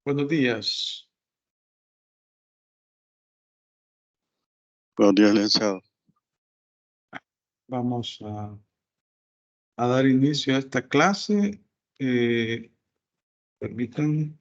Buenos días. Buenos días, licenciado. Vamos a dar inicio a esta clase. Permitan.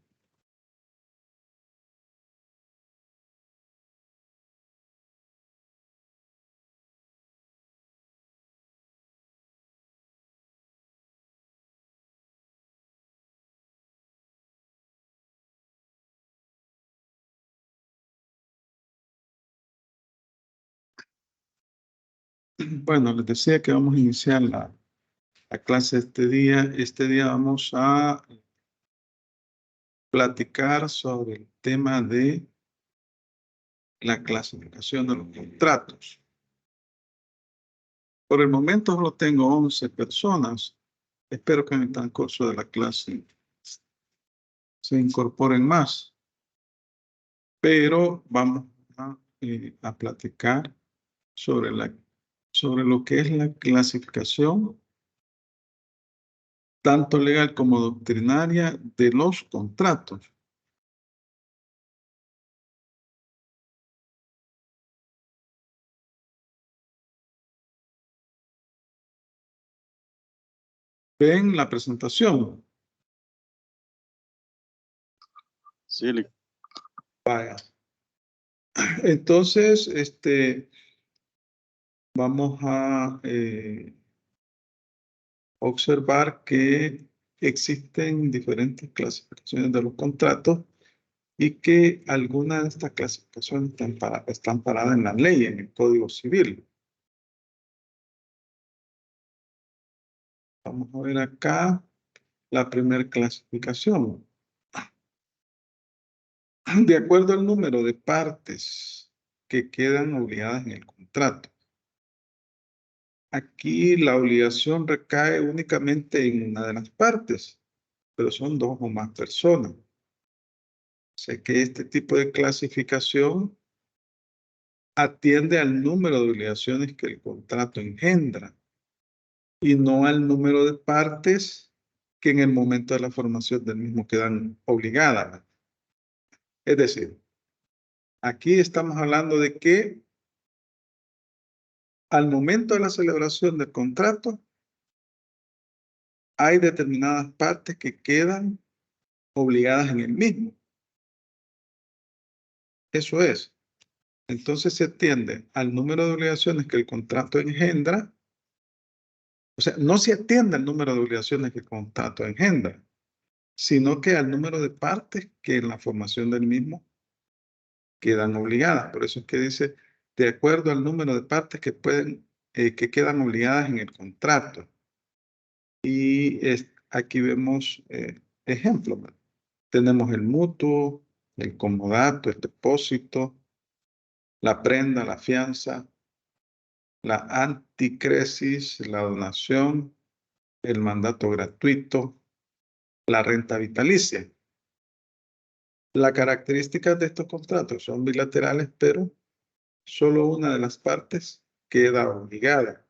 Bueno, les decía que vamos a iniciar la clase este día. Este día vamos a platicar sobre el tema de la clasificación de los contratos. Por el momento solo tengo 11 personas. Espero que en el transcurso de la clase se incorporen más. Pero vamos a platicar sobre lo que es la clasificación, tanto legal como doctrinaria, de los contratos. ¿Ven la presentación? Sí, Vaya. Entonces, vamos a observar que existen diferentes clasificaciones de los contratos y que algunas de estas clasificaciones están paradas en la ley, en el Código Civil. Vamos a ver acá la primera clasificación. De acuerdo al número de partes que quedan obligadas en el contrato. Aquí la obligación recae únicamente en una de las partes, pero son dos o más personas. Sé que este tipo de clasificación atiende al número de obligaciones que el contrato engendra y no al número de partes que en el momento de la formación del mismo quedan obligadas. Es decir, aquí estamos hablando de que al momento de la celebración del contrato hay determinadas partes que quedan obligadas en el mismo. Eso es. Entonces se atiende al número de obligaciones que el contrato engendra. O sea, no se atiende al número de obligaciones que el contrato engendra, sino que al número de partes que en la formación del mismo quedan obligadas. Por eso es que dice, de acuerdo al número de partes que quedan obligadas en el contrato. Y aquí vemos ejemplos. Tenemos el mutuo, el comodato, el depósito, la prenda, la fianza, la anticresis, la donación, el mandato gratuito, la renta vitalicia. Las características de estos contratos son bilaterales, pero solo una de las partes queda obligada.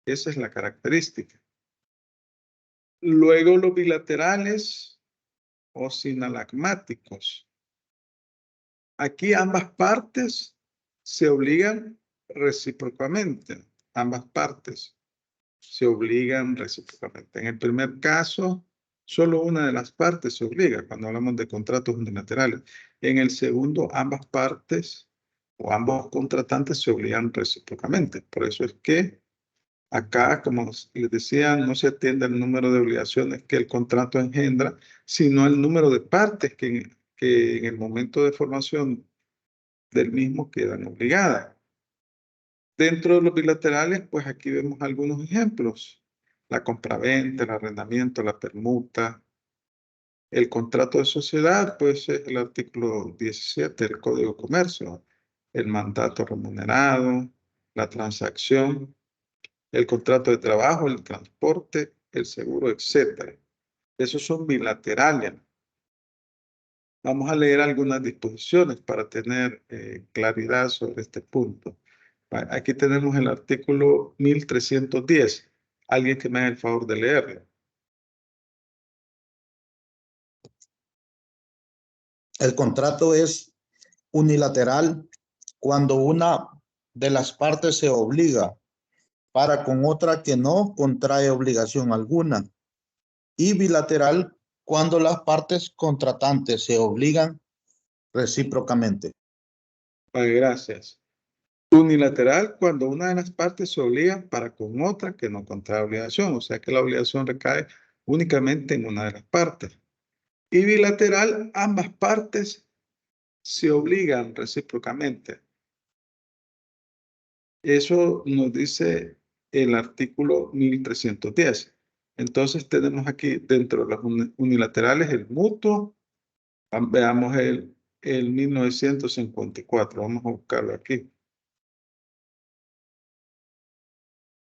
Esa es la característica. Luego los bilaterales o sinalagmáticos. Aquí ambas partes se obligan recíprocamente. Ambas partes se obligan recíprocamente. En el primer caso, solo una de las partes se obliga cuando hablamos de contratos unilaterales. En el segundo, ambas partes o ambos contratantes se obligan recíprocamente. Por eso es que acá, como les decía, no se atiende al número de obligaciones que el contrato engendra, sino al número de partes que en el momento de formación del mismo quedan obligadas. Dentro de los bilaterales, pues aquí vemos algunos ejemplos. La compraventa, el arrendamiento, la permuta. El contrato de sociedad, pues es el artículo 17 del Código de Comercio. El mandato remunerado, la transacción, el contrato de trabajo, el transporte, el seguro, etc. Esos son bilaterales. Vamos a leer algunas disposiciones para tener claridad sobre este punto. Aquí tenemos el artículo 1310. Alguien que me haga el favor de leerlo. El contrato es unilateral cuando una de las partes se obliga para con otra que no contrae obligación alguna. Y bilateral cuando las partes contratantes se obligan recíprocamente. Vale, gracias. Unilateral cuando una de las partes se obliga para con otra que no contrae obligación, o sea que la obligación recae únicamente en una de las partes. Y bilateral, ambas partes se obligan recíprocamente. Eso nos dice el artículo 1310. Entonces tenemos aquí dentro de las unilaterales el mutuo. Veamos el 1954. Vamos a buscarlo aquí.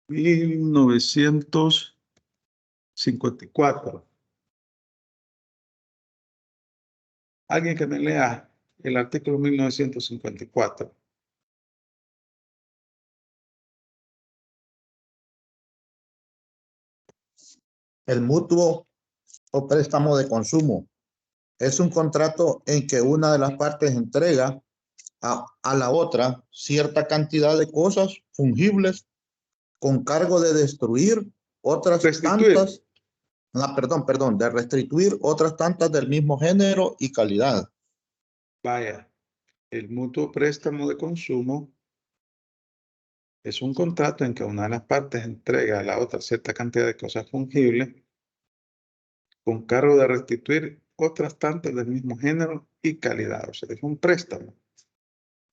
1954. Alguien que me lea el artículo 1954. El mutuo o préstamo de consumo es un contrato en que una de las partes entrega a la otra cierta cantidad de cosas fungibles con cargo de destruir otras Restituir. tantas, de restituir otras tantas del mismo género y calidad. Vaya, el mutuo préstamo de consumo es un contrato en que una de las partes entrega a la otra cierta cantidad de cosas fungibles con cargo de restituir otras tantas del mismo género y calidad. O sea, es un préstamo.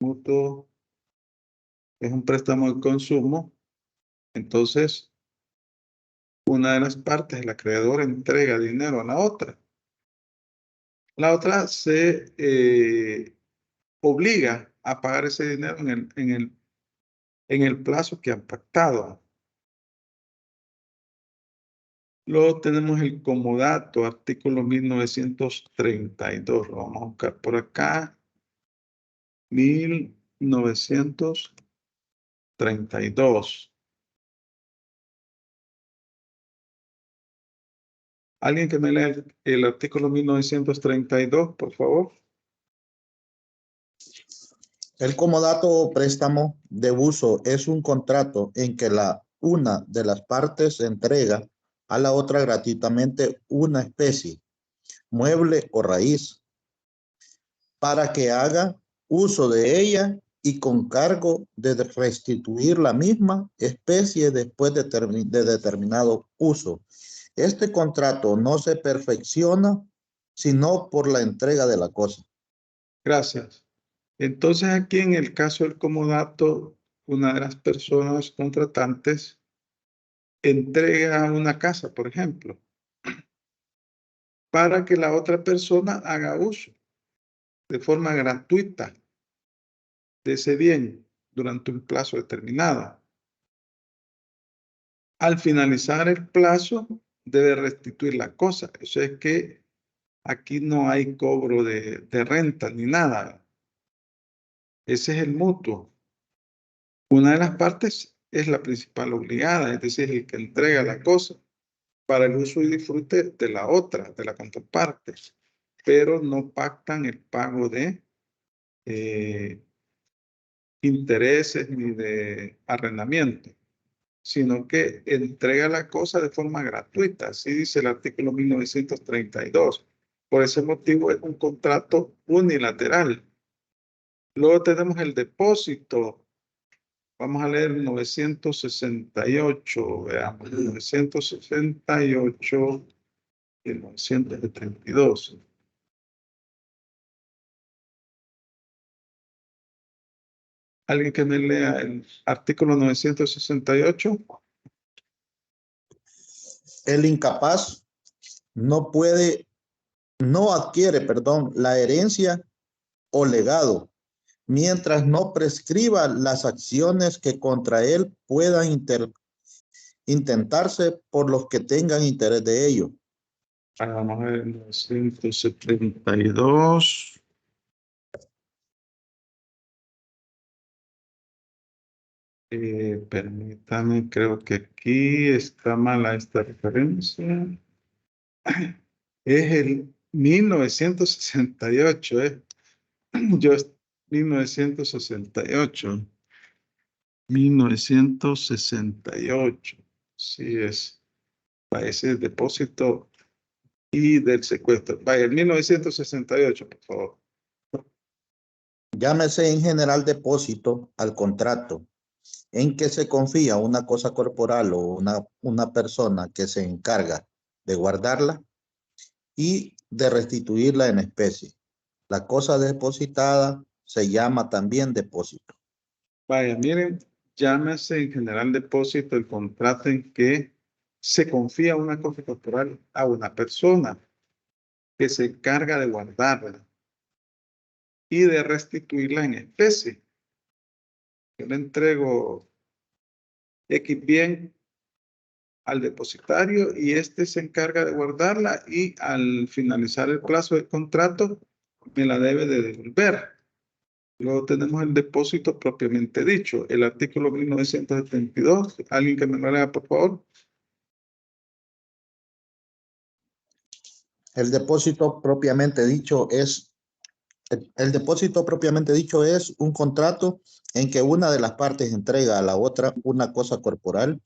Mutuo es un préstamo de consumo. Entonces, una de las partes, el acreedor, entrega dinero a la otra. La otra se obliga a pagar ese dinero en el plazo que han pactado. Luego tenemos el comodato, artículo 1932. Lo vamos a buscar por acá. 1932. ¿Alguien que me lea el artículo 1932, por favor? El comodato o préstamo de uso es un contrato en que una de las partes entrega a la otra gratuitamente una especie, mueble o raíz, para que haga uso de ella y con cargo de restituir la misma especie después de determinado uso. Este contrato no se perfecciona sino por la entrega de la cosa. Gracias. Entonces, aquí en el caso del comodato, una de las personas contratantes entrega una casa, por ejemplo, para que la otra persona haga uso de forma gratuita de ese bien durante un plazo determinado. Al finalizar el plazo, debe restituir la cosa. Eso es que aquí no hay cobro de renta ni nada. Ese es el mutuo. Una de las partes es la principal obligada, es decir, el que entrega la cosa para el uso y disfrute de la otra, de la contraparte, pero no pactan el pago de intereses ni de arrendamiento, sino que entrega la cosa de forma gratuita, así dice el artículo 1932. Por ese motivo es un contrato unilateral. Luego tenemos el depósito. Vamos a leer 968, veamos, 968 y 932. ¿Alguien que me lea el artículo 968? El incapaz no adquiere, la herencia o legado, mientras no prescriba las acciones que contra él puedan intentarse por los que tengan interés de ello. Vamos a ver, 972. Permítame, creo que aquí está mala esta referencia. Es el 1968, Yo, 1968. 1968. Sí es. Parece el depósito y del secuestro. Vaya, el 1968, por favor. Llámese en general depósito al contrato en que se confía una cosa corporal o una persona que se encarga de guardarla y de restituirla en especie. La cosa depositada se llama también depósito. Vaya, miren, llámese en general depósito el contrato en que se confía una cosa corporal a una persona que se encarga de guardarla y de restituirla en especie. Yo le entrego X bien al depositario y este se encarga de guardarla y al finalizar el plazo del contrato me la debe de devolver. Luego tenemos el depósito propiamente dicho, el artículo 1972. ¿Alguien que me lo lea, por favor? El depósito propiamente dicho es un contrato en que una de las partes entrega a la otra una cosa corporal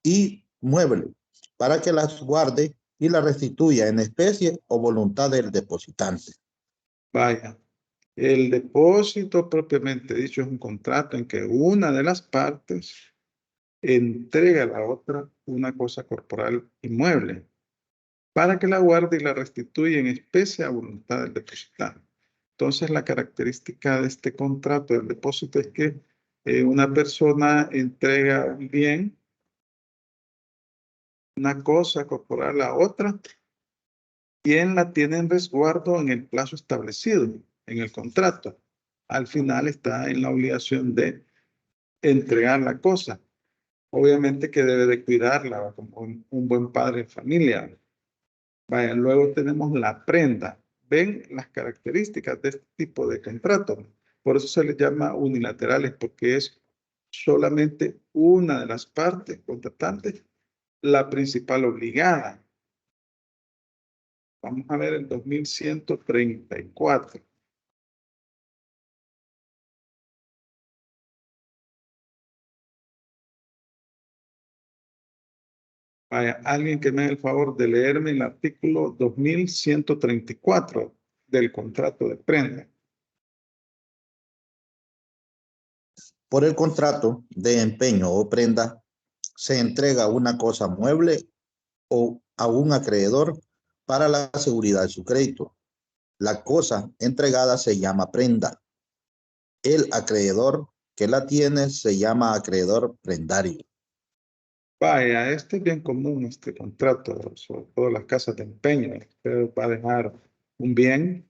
y mueble para que las guarde y la restituya en especie o voluntad del depositante. Vaya, el depósito propiamente dicho es un contrato en que una de las partes entrega a la otra una cosa corporal inmueble para que la guarde y la restituya en especie a voluntad del depositario. Entonces, la característica de este contrato del depósito es que una persona entrega un bien, una cosa corporal a otra, quien la tiene en resguardo en el plazo establecido en el contrato. Al final está en la obligación de entregar la cosa. Obviamente que debe de cuidarla como un buen padre de familia. Vaya, luego tenemos la prenda. ¿Ven las características de este tipo de contrato? Por eso se les llama unilaterales, porque es solamente una de las partes contratantes la principal obligada. Vamos a ver el 2134. Vaya, alguien que me haga el favor de leerme el artículo 2134 del contrato de prenda. Por el contrato de empeño o prenda se entrega una cosa mueble o a un acreedor para la seguridad de su crédito. La cosa entregada se llama prenda. El acreedor que la tiene se llama acreedor prendario. Vaya, este es bien común, este contrato, sobre todo las casas de empeño. Usted va a dejar un bien,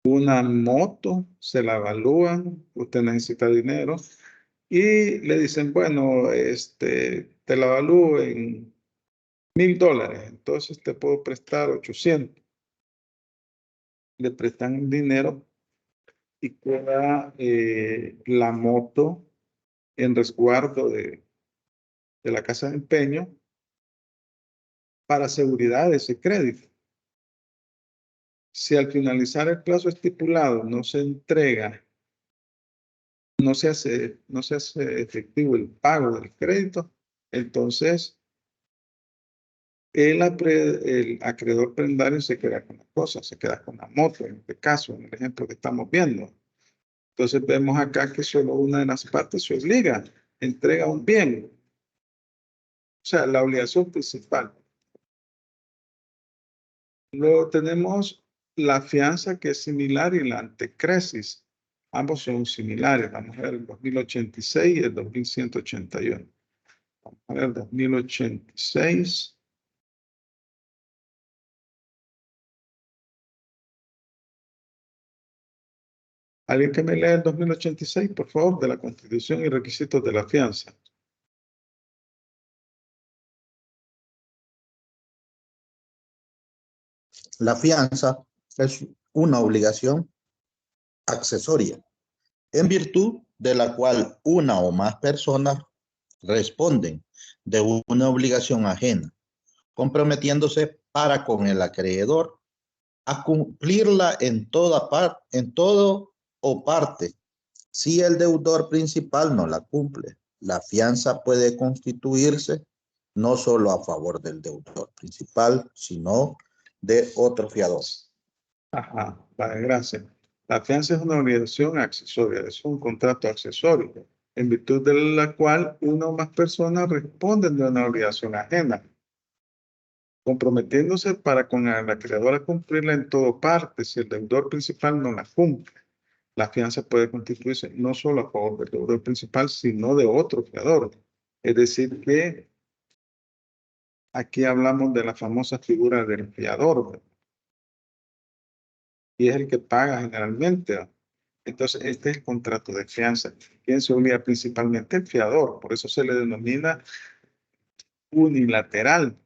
una moto, se la evalúan, usted necesita dinero y le dicen, bueno, te la evalúo en $1000, entonces te puedo prestar 800. Le prestan dinero y queda la moto en resguardo de la casa de empeño para seguridad de ese crédito. Si al finalizar el plazo estipulado no se entrega, no se hace efectivo el pago del crédito, entonces el acreedor prendario se queda con la cosa, se queda con la moto, en este caso, en el ejemplo que estamos viendo. Entonces vemos acá que solo una de las partes se obliga, entrega un bien. O sea, la obligación principal. Luego tenemos la fianza, que es similar, y la antecresis. Ambos son similares. Vamos a ver el 2086 y el 2181. Vamos a ver el 2086. ¿Alguien que me lea el 2086, por favor, de la Constitución y requisitos de la fianza? La fianza es una obligación accesoria, en virtud de la cual una o más personas responden de una obligación ajena comprometiéndose para con el acreedor a cumplirla en todo o parte. Si el deudor principal no la cumple, la fianza puede constituirse no solo a favor del deudor principal, sino de otro fiador. Ajá, vale, gracias. La fianza es una obligación accesoria, es un contrato accesorio, en virtud de la cual una o más personas responden de una obligación ajena, comprometiéndose para con el acreedor a cumplirla en todo parte si el deudor principal no la cumple. La fianza puede constituirse no solo a favor del deudor principal, sino de otro fiador. Es decir, que aquí hablamos de la famosa figura del fiador, ¿verdad? Y es el que paga generalmente, ¿verdad? Entonces, este es el contrato de fianza. ¿Quién se obliga principalmente? El fiador. Por eso se le denomina unilateral.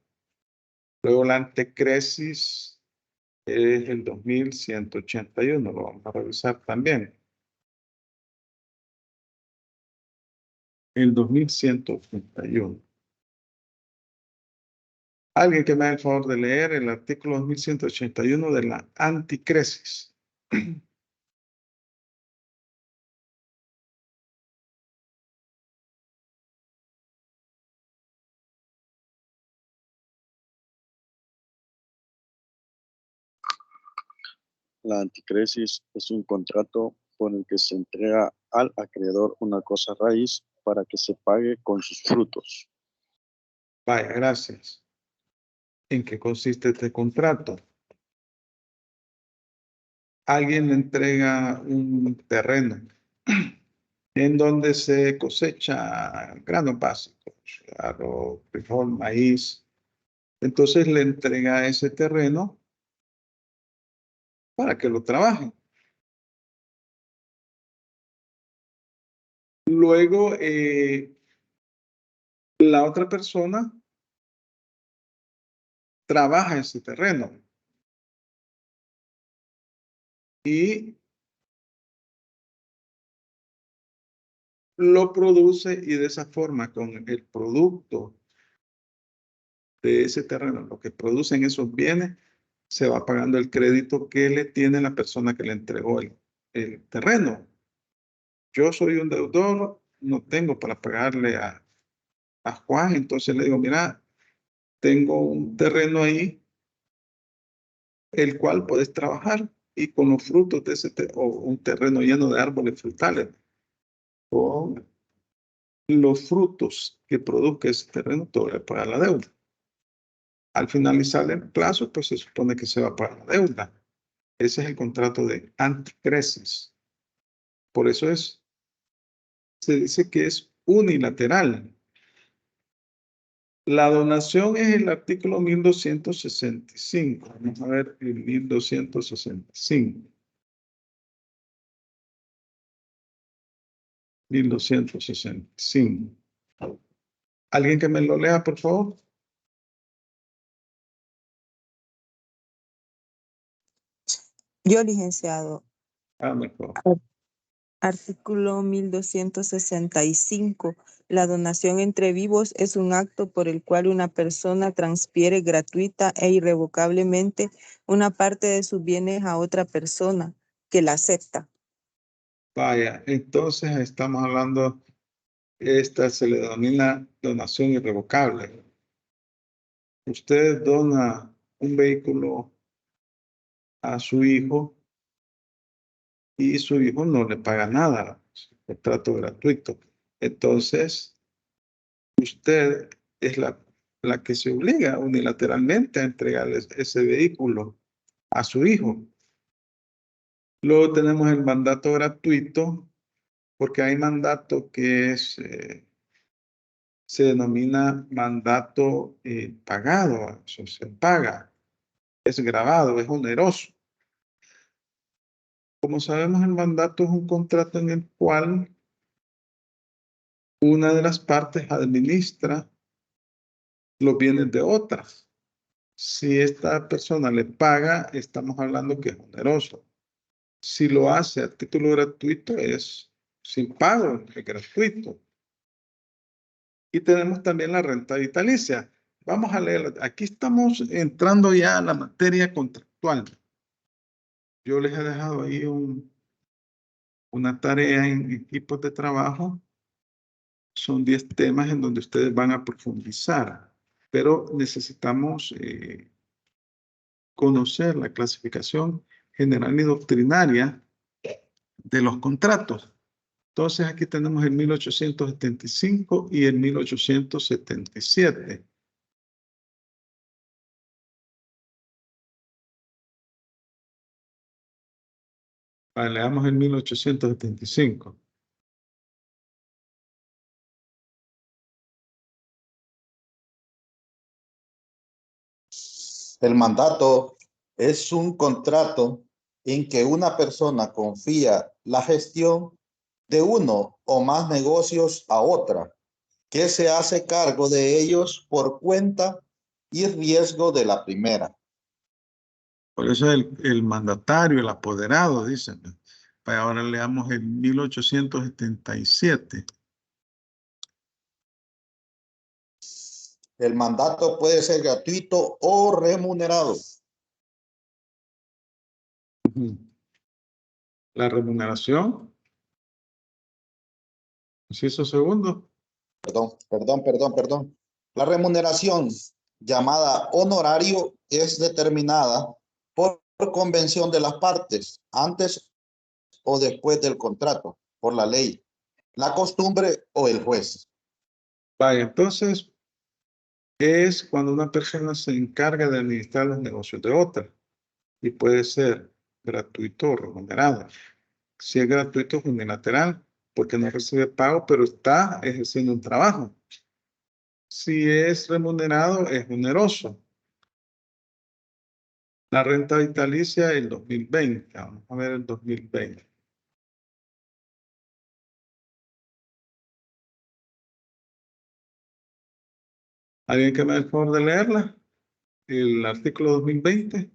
Luego la antecresis es el 2181. Lo vamos a revisar también. El 2181. Alguien que me haga el favor de leer el artículo 2181 de la anticresis. La anticresis es un contrato por el que se entrega al acreedor una cosa raíz para que se pague con sus frutos. Vaya, gracias. ¿En qué consiste este contrato? Alguien le entrega un terreno en donde se cosecha granos básicos, arroz, frijol, maíz. Entonces le entrega ese terreno para que lo trabajen. Luego, la otra persona trabaja ese terreno y lo produce, y de esa forma, con el producto de ese terreno, lo que producen esos bienes, se va pagando el crédito que le tiene la persona que le entregó el terreno. Yo soy un deudor, no tengo para pagarle a Juan, entonces le digo, mira, tengo un terreno ahí, el cual puedes trabajar, y con los frutos de ese o un terreno lleno de árboles frutales, con los frutos que produzca ese terreno, te voy a pagar la deuda. Al finalizar el plazo, pues se supone que se va a pagar la deuda. Ese es el contrato de anticresis. Por eso se dice que es unilateral. La donación es el artículo 1265. Vamos a ver el 1265. 1265. ¿Alguien que me lo lea, por favor? Yo, licenciado. Mejor. Artículo 1265. La donación entre vivos es un acto por el cual una persona transfiere gratuita e irrevocablemente una parte de sus bienes a otra persona que la acepta. Vaya, entonces estamos hablando, esta se le denomina donación irrevocable. Usted dona un vehículo a su hijo y su hijo no le paga nada, el trato gratuito. Entonces, usted es la que se obliga unilateralmente a entregarle ese vehículo a su hijo. Luego tenemos el mandato gratuito, porque hay mandato que es, se denomina mandato pagado, eso se paga, es grabado, es oneroso. Como sabemos, el mandato es un contrato en el cual una de las partes administra los bienes de otras. Si esta persona le paga, estamos hablando que es oneroso. Si lo hace a título gratuito, es sin pago, es gratuito. Y tenemos también la renta vitalicia. Vamos a leerlo. Aquí estamos entrando ya a la materia contractual. Yo les he dejado ahí una tarea en equipos de trabajo. Son 10 temas en donde ustedes van a profundizar, pero necesitamos conocer la clasificación general y doctrinaria de los contratos. Entonces aquí tenemos el 1875 y el 1877. Vale, leamos el 1875. El mandato es un contrato en que una persona confía la gestión de uno o más negocios a otra, que se hace cargo de ellos por cuenta y riesgo de la primera. Por eso el mandatario, el apoderado, dicen. Ahora leamos el 1877. El mandato puede ser gratuito o remunerado. La remuneración. Inciso segundo. Perdón. La remuneración, llamada honorario, es determinada por convención de las partes, antes o después del contrato, por la ley, la costumbre o el juez. Vaya, entonces es cuando una persona se encarga de administrar los negocios de otra y puede ser gratuito o remunerado. Si es gratuito es unilateral porque no recibe pago, pero está ejerciendo un trabajo. Si es remunerado es oneroso. La renta vitalicia el 2020. Vamos a ver el 2020. ¿Alguien que me dé el favor de leerla? El artículo 2020.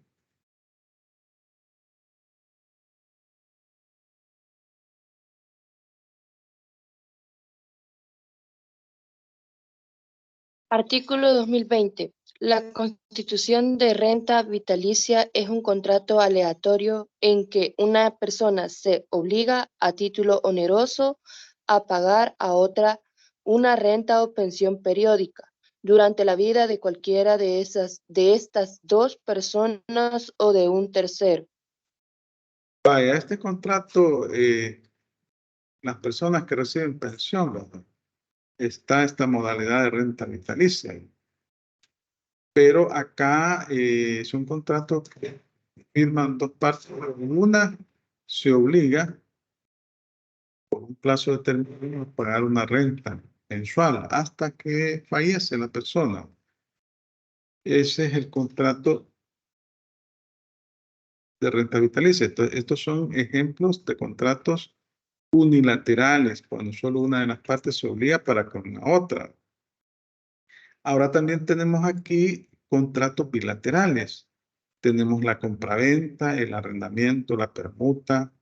Artículo 2020. La constitución de renta vitalicia es un contrato aleatorio en que una persona se obliga a título oneroso a pagar a otra una renta o pensión periódica durante la vida de cualquiera de estas dos personas o de un tercero. Vaya, este contrato, las personas que reciben pensión, ¿verdad? Está esta modalidad de renta vitalicia. Pero acá es un contrato que firman dos partes. Una se obliga por un plazo determinado a pagar una renta mensual hasta que fallece la persona. Ese es el contrato de renta vitalicia. Entonces, estos son ejemplos de contratos unilaterales, cuando solo una de las partes se obliga para con la otra. Ahora también tenemos aquí contratos bilaterales. Tenemos la compraventa, el arrendamiento, la permuta.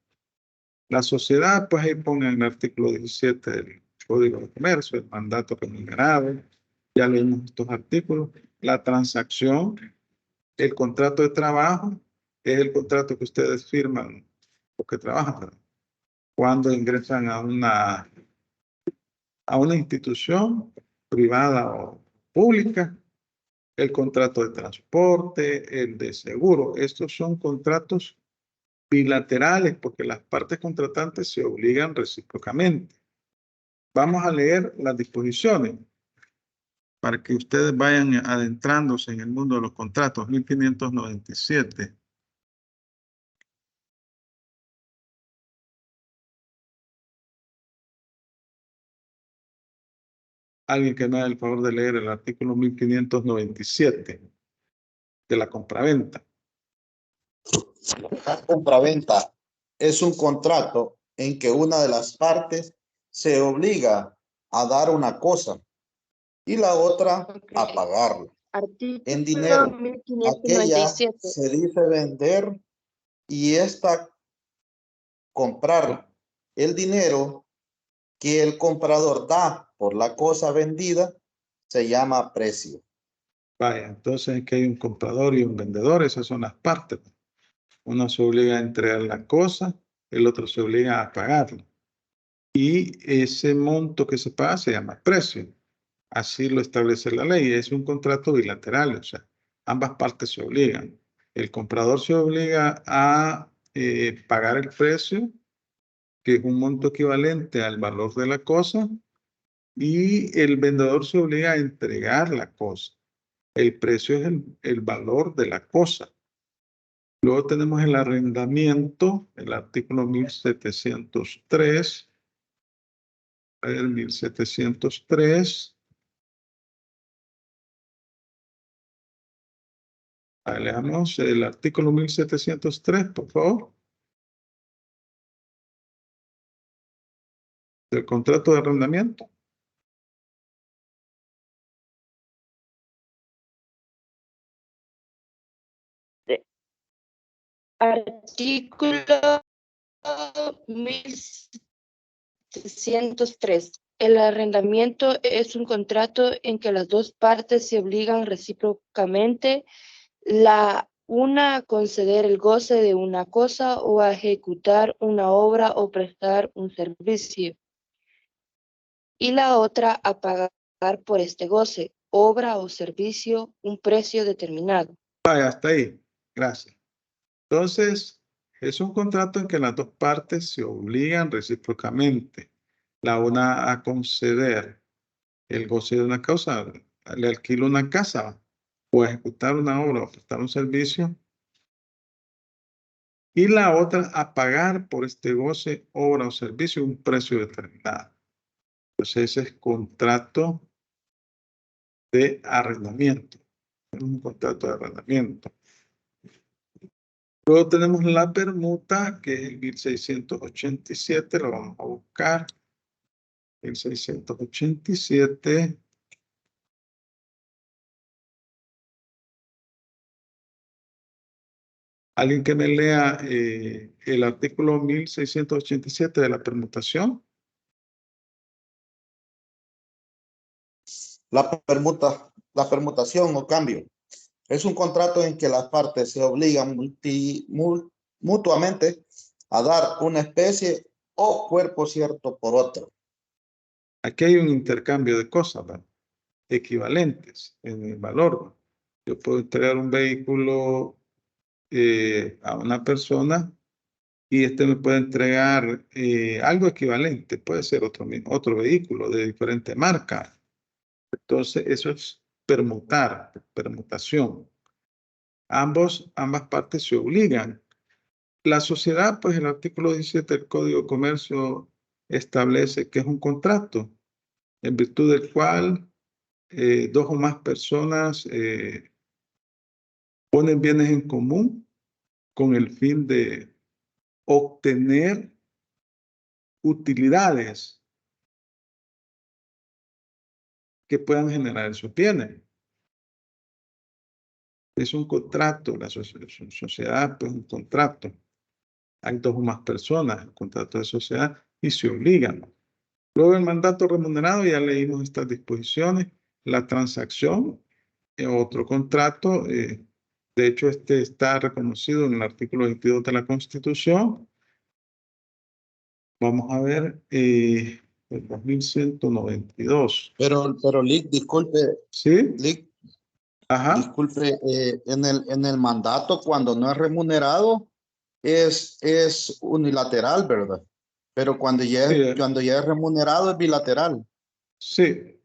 La sociedad, pues ahí pongan el artículo 17 del Código de Comercio, el mandato remunerado. Ya leímos estos artículos. La transacción, el contrato de trabajo, es el contrato que ustedes firman porque trabajan, ¿verdad? Cuando ingresan a una institución privada o pública, el contrato de transporte, el de seguro. Estos son contratos bilaterales porque las partes contratantes se obligan recíprocamente. Vamos a leer las disposiciones para que ustedes vayan adentrándose en el mundo de los contratos. 1597. Alguien que me haga el favor de leer el artículo 1597 de la compraventa. La compraventa es un contrato en que una de las partes se obliga a dar una cosa y la otra a pagarla. Artículo En dinero, aquella 1597. se dice vender y esta comprar. El dinero que el comprador da por la cosa vendida se llama precio. Vaya, entonces aquí hay un comprador y un vendedor, esas son las partes. Uno se obliga a entregar la cosa, el otro se obliga a pagarla. Y ese monto que se paga se llama precio. Así lo establece la ley. Es un contrato bilateral, o sea, ambas partes se obligan. El comprador se obliga a pagar el precio, que es un monto equivalente al valor de la cosa, y el vendedor se obliga a entregar la cosa. El precio es el valor de la cosa. Luego tenemos el arrendamiento, el artículo 1703. El 1703. Leamos el artículo 1703, por favor. Del contrato de arrendamiento. Artículo 1703. El arrendamiento es un contrato en que las dos partes se obligan recíprocamente, la una a conceder el goce de una cosa o a ejecutar una obra o prestar un servicio, y la otra a pagar por este goce, obra o servicio, un precio determinado. Vaya, hasta ahí. Gracias. Entonces, es un contrato en que las dos partes se obligan recíprocamente. La una a conceder el goce de una causa, le alquilo una casa o a ejecutar una obra o prestar un servicio. Y la otra a pagar por este goce, obra o servicio un precio determinado. Entonces, ese es contrato de arrendamiento. Es un contrato de arrendamiento. Luego tenemos la permuta, que es el 1687, lo vamos a buscar. El 687. Alguien que me lea el artículo 1687 de la permutación. La permutación o cambio es un contrato en que las partes se obligan mutuamente a dar una especie o cuerpo cierto por otro. Aquí hay un intercambio de cosas, ¿verdad? Equivalentes en el valor. Yo puedo entregar un vehículo a una persona y este me puede entregar algo equivalente. Puede ser otro vehículo de diferente marca. Entonces, eso es permutar, permutación. Ambas partes se obligan. La sociedad, pues el artículo 17 del Código de Comercio establece que es un contrato en virtud del cual dos o más personas ponen bienes en común con el fin de obtener utilidades que puedan generar esos bienes. Es un contrato, la sociedad, pues un contrato. Hay dos o más personas, el contrato de sociedad, y se obligan. Luego el mandato remunerado, ya leímos estas disposiciones. La transacción, otro contrato, de hecho este está reconocido en el artículo 22 de la Constitución. Vamos a ver, el 2192. Pero Lick, disculpe, ¿Sí? Lick, Ajá. disculpe, en el mandato cuando no es remunerado es unilateral, ¿verdad? Pero cuando cuando ya es remunerado es bilateral. Sí.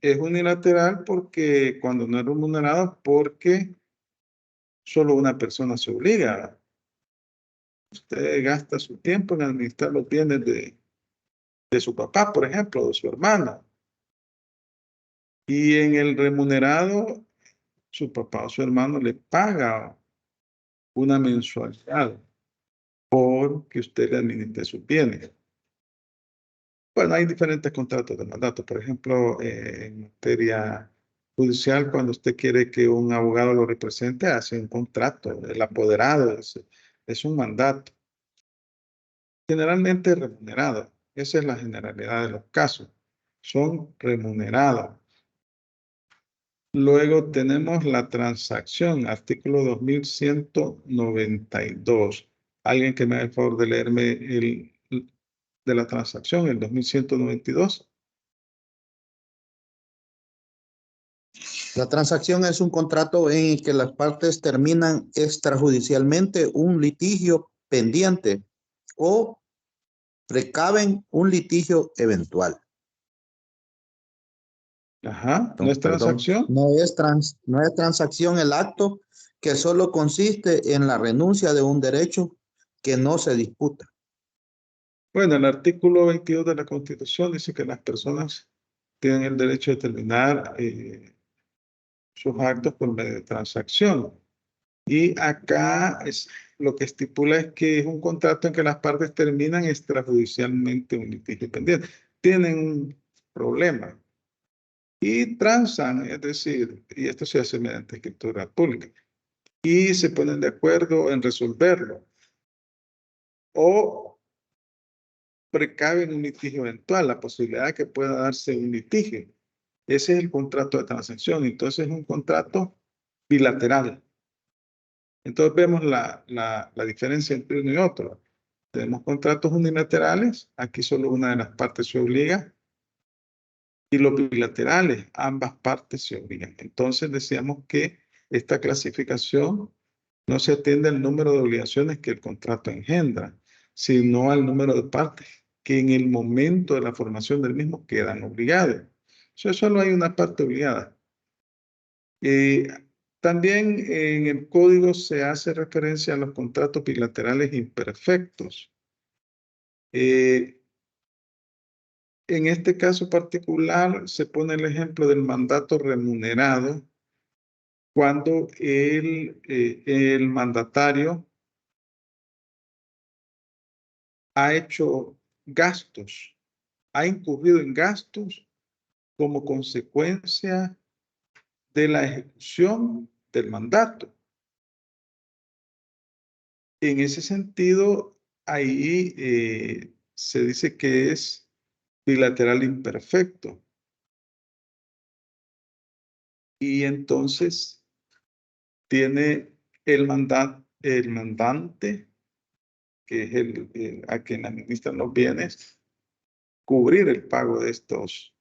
Es unilateral porque cuando no es remunerado, porque solo una persona se obliga. Usted gasta su tiempo en administrar los bienes de su papá, por ejemplo, de su hermana. Y en el remunerado, su papá o su hermano le paga una mensualidad porque usted le administre sus bienes. Bueno, hay diferentes contratos de mandato. Por ejemplo, en materia judicial, cuando usted quiere que un abogado lo represente, hace un contrato. El apoderado es un mandato. Generalmente remunerado. Esa es la generalidad de los casos. Son remunerados. Luego tenemos la transacción, artículo 2192. Alguien que me haga el favor de leerme de la transacción, el 2192. La transacción es un contrato en el que las partes terminan extrajudicialmente un litigio pendiente o precaven un litigio eventual. Ajá, ¿no es Perdón, transacción? no es transacción el acto que solo consiste en la renuncia de un derecho que no se disputa. Bueno, el artículo 22 de la Constitución dice que las personas tienen el derecho de terminar sus actos por medio de transacción. Y acá lo que estipula es que es un contrato en que las partes terminan extrajudicialmente un litigio pendiente. Tienen un problema y transan, es decir, y esto se hace mediante escritura pública, y se ponen de acuerdo en resolverlo o precaven un litigio eventual, la posibilidad de que pueda darse un litigio. Ese es el contrato de transacción. Entonces es un contrato bilateral. Entonces vemos la diferencia entre uno y otro. Tenemos contratos unilaterales, aquí solo una de las partes se obliga, y los bilaterales, ambas partes se obligan. Entonces decíamos que esta clasificación no se atiende al número de obligaciones que el contrato engendra, sino al número de partes que en el momento de la formación del mismo quedan obligadas. O sea, solo hay una parte obligada. También en el código se hace referencia a los contratos bilaterales imperfectos. En este caso particular se pone el ejemplo del mandato remunerado cuando el mandatario ha hecho gastos, ha incurrido en gastos como consecuencia de la ejecución del mandato. En ese sentido, ahí se dice que es bilateral imperfecto. Y entonces tiene el mandante, que es a quien administran los bienes, cubrir el pago de estos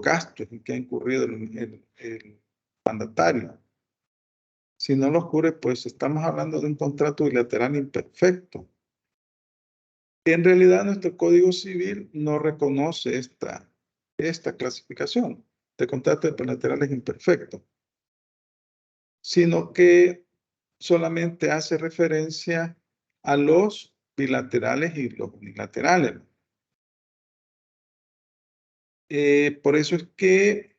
gastos en que ha incurrido el mandatario. Si no los cubre, pues estamos hablando de un contrato bilateral imperfecto. En realidad, nuestro Código Civil no reconoce esta clasificación de contratos bilaterales imperfectos, sino que solamente hace referencia a los bilaterales y los unilaterales. Por eso es que,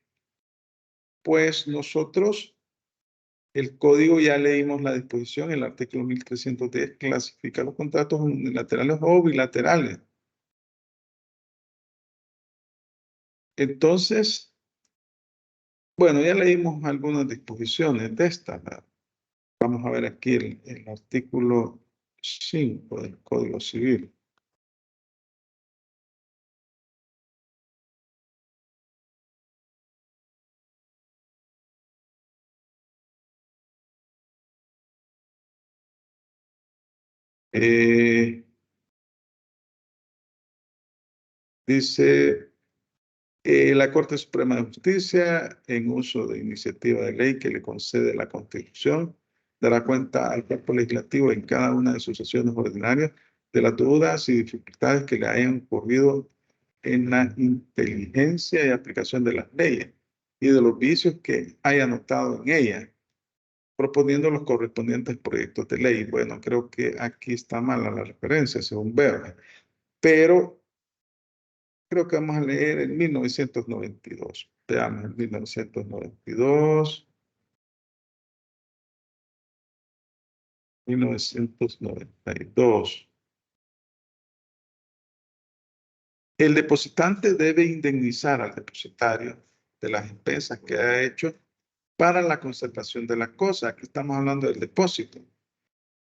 pues nosotros, el código ya leímos la disposición, el artículo 1310 clasifica los contratos unilaterales o bilaterales. Entonces, bueno, ya leímos algunas disposiciones de esta. Vamos a ver aquí el artículo 5 del Código Civil. Dice, la Corte Suprema de Justicia, en uso de iniciativa de ley que le concede la Constitución, dará cuenta al cuerpo legislativo en cada una de sus sesiones ordinarias de las dudas y dificultades que le hayan ocurrido en la inteligencia y aplicación de las leyes y de los vicios que haya notado en ellas, proponiendo los correspondientes proyectos de ley. Bueno, creo que aquí está mala la referencia, según veo, pero creo que vamos a leer en 1992. Veamos, en 1992. 1992. El depositante debe indemnizar al depositario de las expensas que ha hecho para la conservación de la cosa. Aquí estamos hablando del depósito.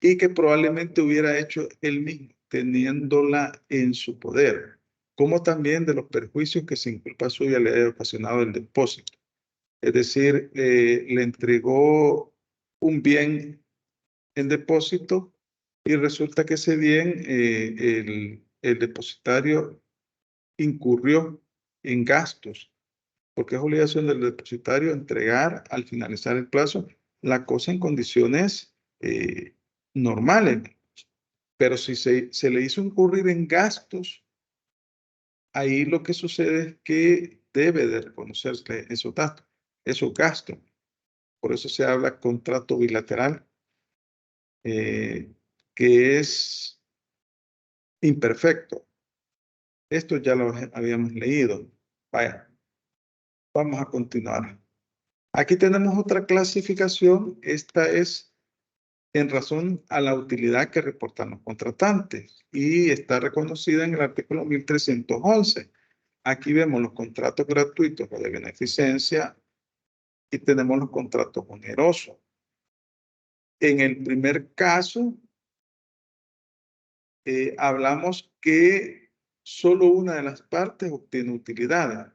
Y que probablemente hubiera hecho él mismo, teniéndola en su poder, como también de los perjuicios que sin culpa suya le haya ocasionado el depósito. Es decir, le entregó un bien en depósito y resulta que ese bien, el depositario incurrió en gastos, porque es obligación del depositario entregar al finalizar el plazo la cosa en condiciones normales. Pero si se le hizo incurrir en gastos, ahí lo que sucede es que debe de reconocerse esos gastos. Por eso se habla contrato bilateral, que es imperfecto. Esto ya lo habíamos leído. Vaya, vamos a continuar. Aquí tenemos otra clasificación. Esta es en razón a la utilidad que reportan los contratantes y está reconocida en el artículo 1311. Aquí vemos los contratos gratuitos o de beneficencia y tenemos los contratos onerosos. En el primer caso, hablamos que solo una de las partes obtiene utilidad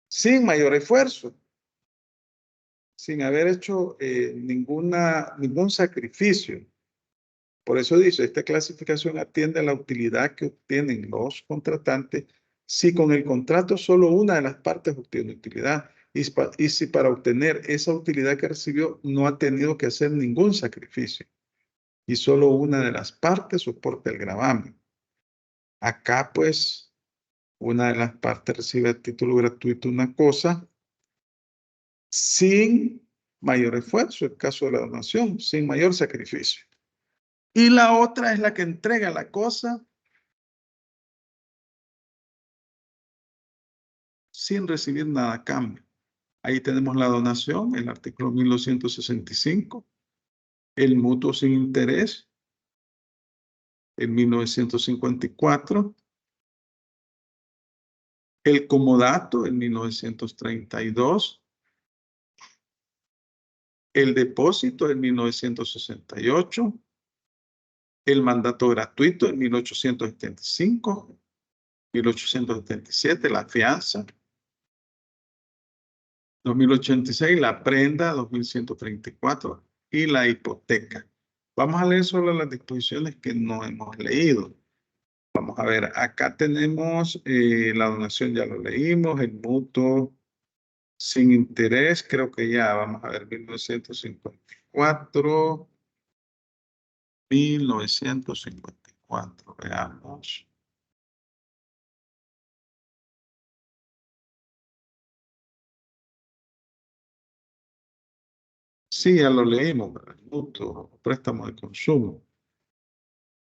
sin mayor esfuerzo, sin haber hecho ningún sacrificio. Por eso dice, esta clasificación atiende a la utilidad que obtienen los contratantes si con el contrato solo una de las partes obtiene utilidad y si para obtener esa utilidad que recibió no ha tenido que hacer ningún sacrificio y solo una de las partes soporta el gravamen. Acá, pues, una de las partes recibe a título gratuito una cosa sin mayor esfuerzo, el caso de la donación, sin mayor sacrificio. Y la otra es la que entrega la cosa sin recibir nada a cambio. Ahí tenemos la donación, el artículo 1265, el mutuo sin interés, en 1954, el comodato, en 1932, el depósito, en 1968, el mandato gratuito, en 1875, 1877, la fianza, 2086, la prenda, 2134, y la hipoteca. Vamos a leer solo las disposiciones que no hemos leído. Vamos a ver, acá tenemos la donación, ya lo leímos, el mutuo sin interés, creo que ya, vamos a ver, 1954, 1954, veamos. Sí, ya lo leímos, el mutuo, préstamo de consumo.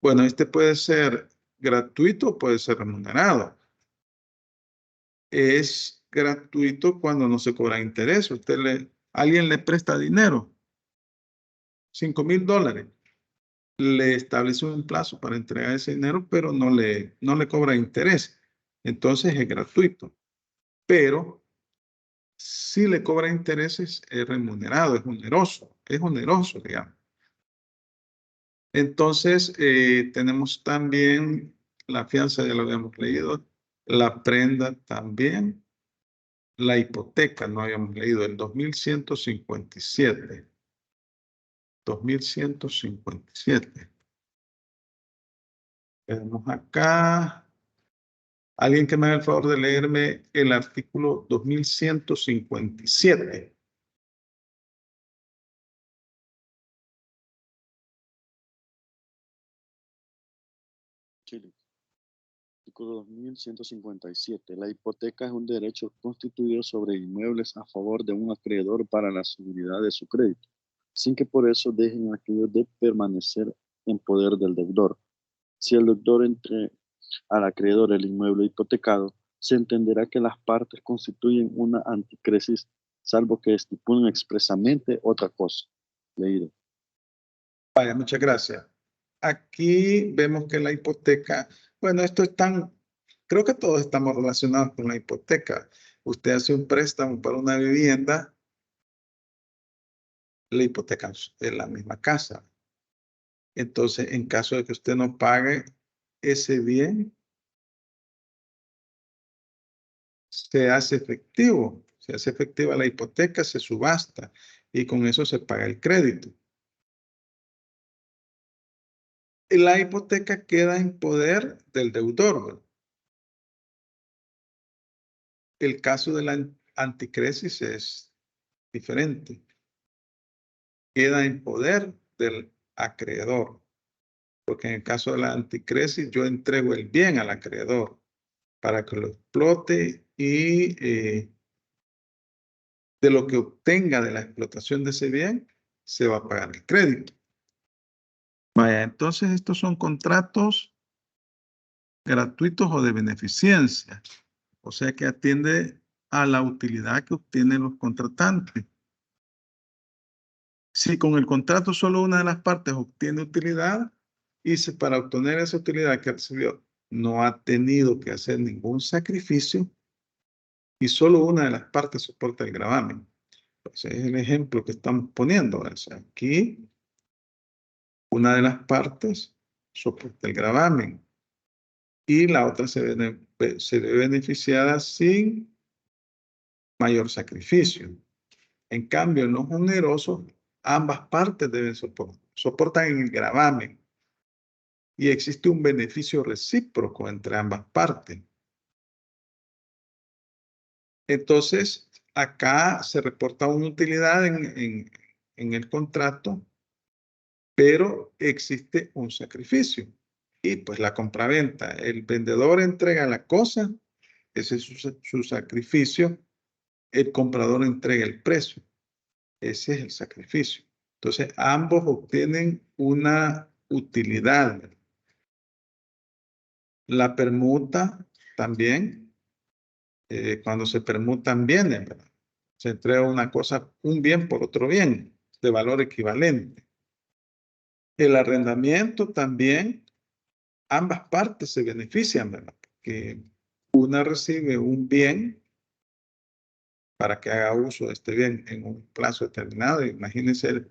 Bueno, este puede ser gratuito o puede ser remunerado. Es gratuito cuando no se cobra interés. Alguien le presta dinero, $5,000. Le establece un plazo para entregar ese dinero, pero no le cobra interés. Entonces es gratuito. Pero si le cobra intereses, es remunerado, es oneroso, digamos. Entonces, tenemos también la fianza, ya lo habíamos leído, la prenda también, la hipoteca, no habíamos leído, el 2157. 2157. Tenemos acá. Alguien que me haga el favor de leerme el artículo 2157. Chile. Artículo 2157. La hipoteca es un derecho constituido sobre inmuebles a favor de un acreedor para la seguridad de su crédito, sin que por eso dejen aquello de permanecer en poder del deudor. Si el deudor entre al acreedor el inmueble hipotecado, se entenderá que las partes constituyen una anticresis, salvo que estipulen expresamente otra cosa. Leído. Vaya, muchas gracias. Aquí vemos que la hipoteca, bueno, creo que todos estamos relacionados con la hipoteca. Usted hace un préstamo para una vivienda, la hipoteca es la misma casa. Entonces, en caso de que usted no pague ese bien, se hace efectivo. Se hace efectiva la hipoteca, se subasta y con eso se paga el crédito. Y la hipoteca queda en poder del deudor, ¿verdad? El caso de la anticresis es diferente. Queda en poder del acreedor. Porque en el caso de la anticresis yo entrego el bien al acreedor para que lo explote y de lo que obtenga de la explotación de ese bien se va a pagar el crédito. Vaya, entonces estos son contratos gratuitos o de beneficencia. O sea que atiende a la utilidad que obtienen los contratantes. Si con el contrato solo una de las partes obtiene utilidad y si para obtener esa utilidad que recibió no ha tenido que hacer ningún sacrificio y solo una de las partes soporta el gravamen. Entonces es el ejemplo que estamos poniendo. O sea, aquí una de las partes soporta el gravamen y la otra se ve beneficiada sin mayor sacrificio. En cambio, en los onerosos, ambas partes deben soportan el gravamen y existe un beneficio recíproco entre ambas partes. Entonces, acá se reporta una utilidad en el contrato, pero existe un sacrificio. Y pues la compraventa, el vendedor entrega la cosa, ese es su sacrificio, el comprador entrega el precio, ese es el sacrificio. Entonces, ambos obtienen una utilidad. La permuta también, cuando se permutan bienes, ¿verdad? Se entrega una cosa, un bien por otro bien, de valor equivalente. El arrendamiento también, ambas partes se benefician, ¿verdad? Porque una recibe un bien para que haga uso de este bien en un plazo determinado. Imagínense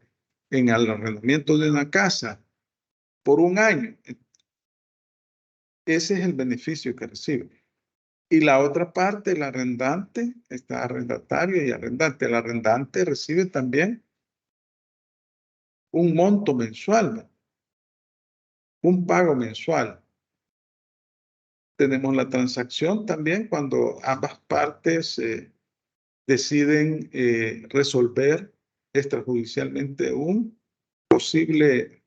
en el arrendamiento de una casa por un año. Ese es el beneficio que recibe. Y la otra parte, el arrendante, está arrendatario y arrendante. El arrendante recibe también un monto mensual, ¿no? Un pago mensual. Tenemos la transacción también cuando ambas partes deciden resolver extrajudicialmente un posible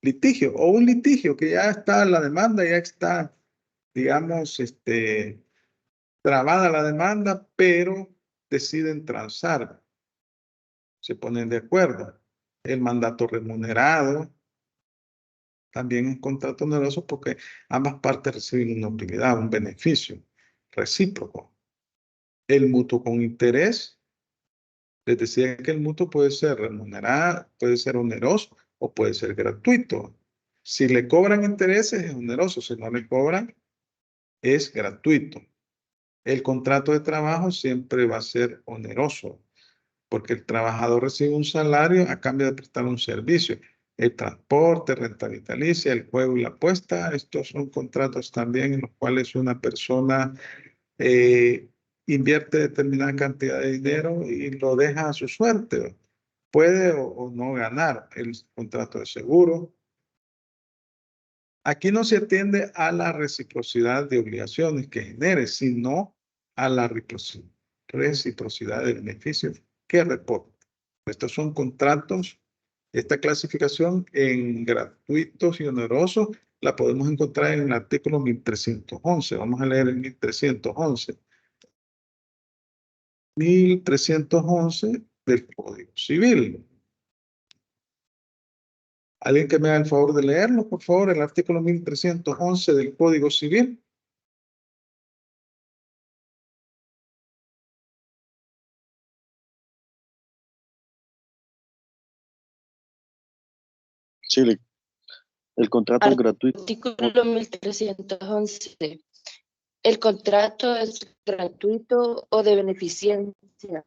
litigio o un litigio que ya está, la demanda ya está, digamos, trabada la demanda, pero deciden transar, se ponen de acuerdo. El mandato remunerado también es contrato oneroso porque ambas partes reciben una utilidad, un beneficio recíproco. El mutuo con interés, les decía que el mutuo puede ser remunerado, puede ser oneroso o puede ser gratuito. Si le cobran intereses es oneroso, si no le cobran es gratuito. El contrato de trabajo siempre va a ser oneroso porque el trabajador recibe un salario a cambio de prestar un servicio. El transporte, renta vitalicia, el juego y la apuesta, estos son contratos también en los cuales una persona invierte determinada cantidad de dinero y lo deja a su suerte. Puede o no ganar el contrato de seguro. Aquí no se atiende a la reciprocidad de obligaciones que genere, sino a la reciprocidad de beneficios que reporta. Estos son contratos, esta clasificación en gratuitos y onerosos la podemos encontrar en el artículo 1311. Vamos a leer el 1311. 1311 del Código Civil. ¿Alguien que me haga el favor de leerlo, por favor? El artículo 1311 del Código Civil. Sí, el contrato es gratuito. Artículo 1311. El contrato es gratuito o de beneficencia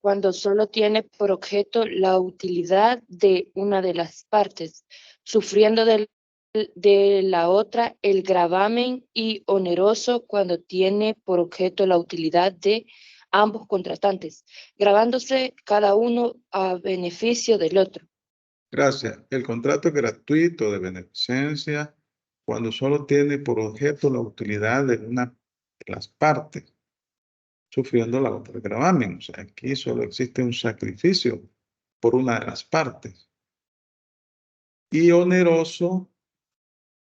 cuando solo tiene por objeto la utilidad de una de las partes, sufriendo del de la otra el gravamen y oneroso cuando tiene por objeto la utilidad de ambos contratantes, grabándose cada uno a beneficio del otro. Gracias. El contrato es gratuito de beneficencia cuando solo tiene por objeto la utilidad de una de las partes, sufriendo la otra el gravamen. O sea, aquí solo existe un sacrificio por una de las partes. Y oneroso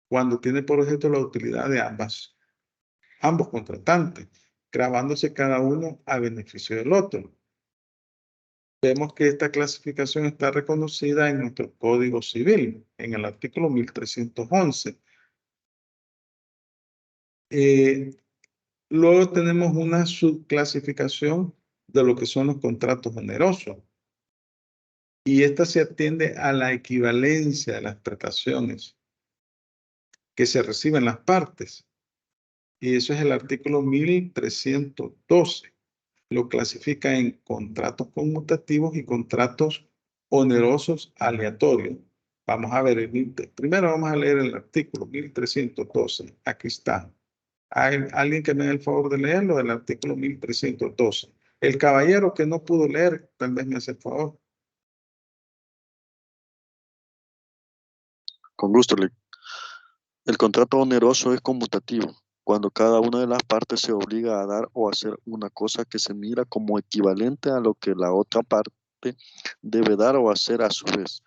cuando tiene por objeto la utilidad de ambos contratantes, grabándose cada uno a beneficio del otro. Vemos que esta clasificación está reconocida en nuestro Código Civil, en el artículo 1311. Luego tenemos una subclasificación de lo que son los contratos onerosos. Y esta se atiende a la equivalencia de las prestaciones que se reciben las partes. Y eso es el artículo 1312. Lo clasifica en contratos conmutativos y contratos onerosos aleatorios. Vamos a ver, primero vamos a leer el artículo 1312. Aquí está. ¿Hay alguien que me dé el favor de leerlo? El artículo 1312. El caballero que no pudo leer, tal vez me hace el favor. Con gusto, Ley. El contrato oneroso es conmutativo, cuando cada una de las partes se obliga a dar o hacer una cosa que se mira como equivalente a lo que la otra parte debe dar o hacer a su vez.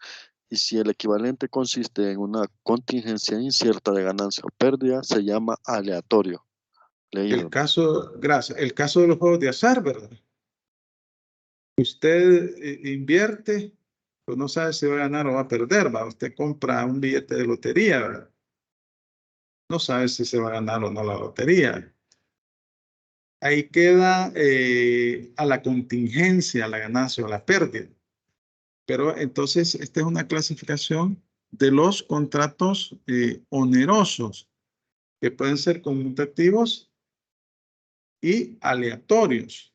Y si el equivalente consiste en una contingencia incierta de ganancia o pérdida, se llama aleatorio. Leído. Gracias. El caso de los juegos de azar, ¿verdad? Usted invierte, pues no sabe si va a ganar o va a perder, ¿va? Usted compra un billete de lotería, ¿verdad? No sabe si se va a ganar o no la lotería. Ahí queda a la contingencia, la ganancia o la pérdida. Pero entonces, esta es una clasificación de los contratos onerosos, que pueden ser conmutativos y aleatorios.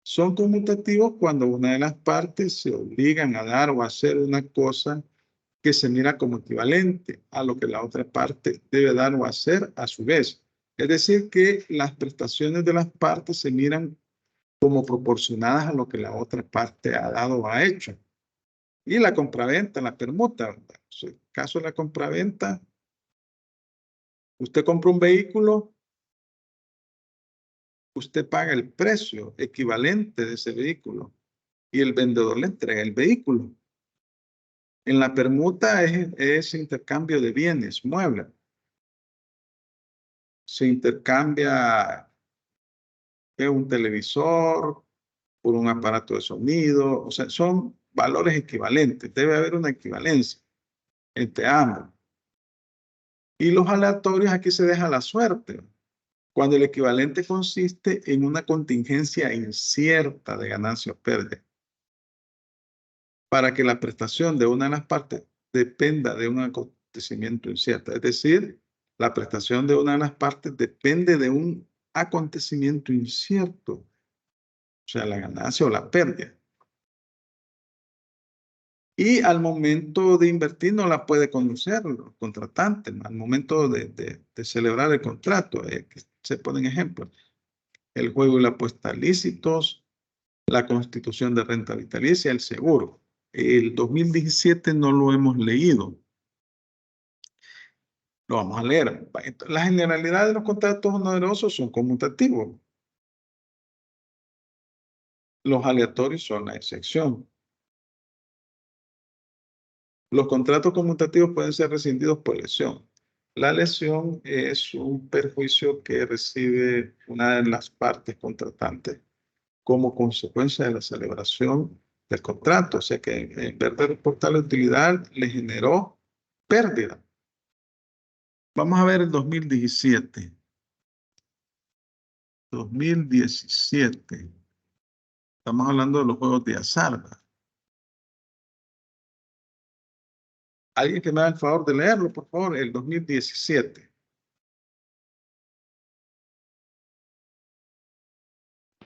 Son conmutativos cuando una de las partes se obligan a dar o a hacer una cosa que se mira como equivalente a lo que la otra parte debe dar o hacer a su vez. Es decir, que las prestaciones de las partes se miran como proporcionadas a lo que la otra parte ha dado o ha hecho. Y la compraventa, la permuta, ¿verdad? En el caso de la compraventa, usted compra un vehículo, usted paga el precio equivalente de ese vehículo y el vendedor le entrega el vehículo. En la permuta es intercambio de bienes, muebles. Se intercambia un televisor por un aparato de sonido, o sea, son valores equivalentes. Debe haber una equivalencia entre ambos. Y los aleatorios aquí se deja la suerte, cuando el equivalente consiste en una contingencia incierta de ganancia o pérdida, para que la prestación de una de las partes dependa de un acontecimiento incierto. Es decir, la prestación de una de las partes depende de un acontecimiento incierto, o sea, la ganancia o la pérdida. Y al momento de invertir no la puede conocer el contratante, al momento de celebrar el contrato. Se ponen ejemplos. El juego y la apuesta lícitos, la constitución de renta vitalicia, el seguro. El 2017 no lo hemos leído. Lo vamos a leer. La generalidad de los contratos onerosos son conmutativos. Los aleatorios son la excepción. Los contratos conmutativos pueden ser rescindidos por lesión. La lesión es un perjuicio que recibe una de las partes contratantes como consecuencia de la celebración del contrato. O sea que en vez de reportar la utilidad, le generó pérdida. Vamos a ver el 2017. 2017. Estamos hablando de los juegos de azar. Alguien que me haga el favor de leerlo, por favor, el 2017.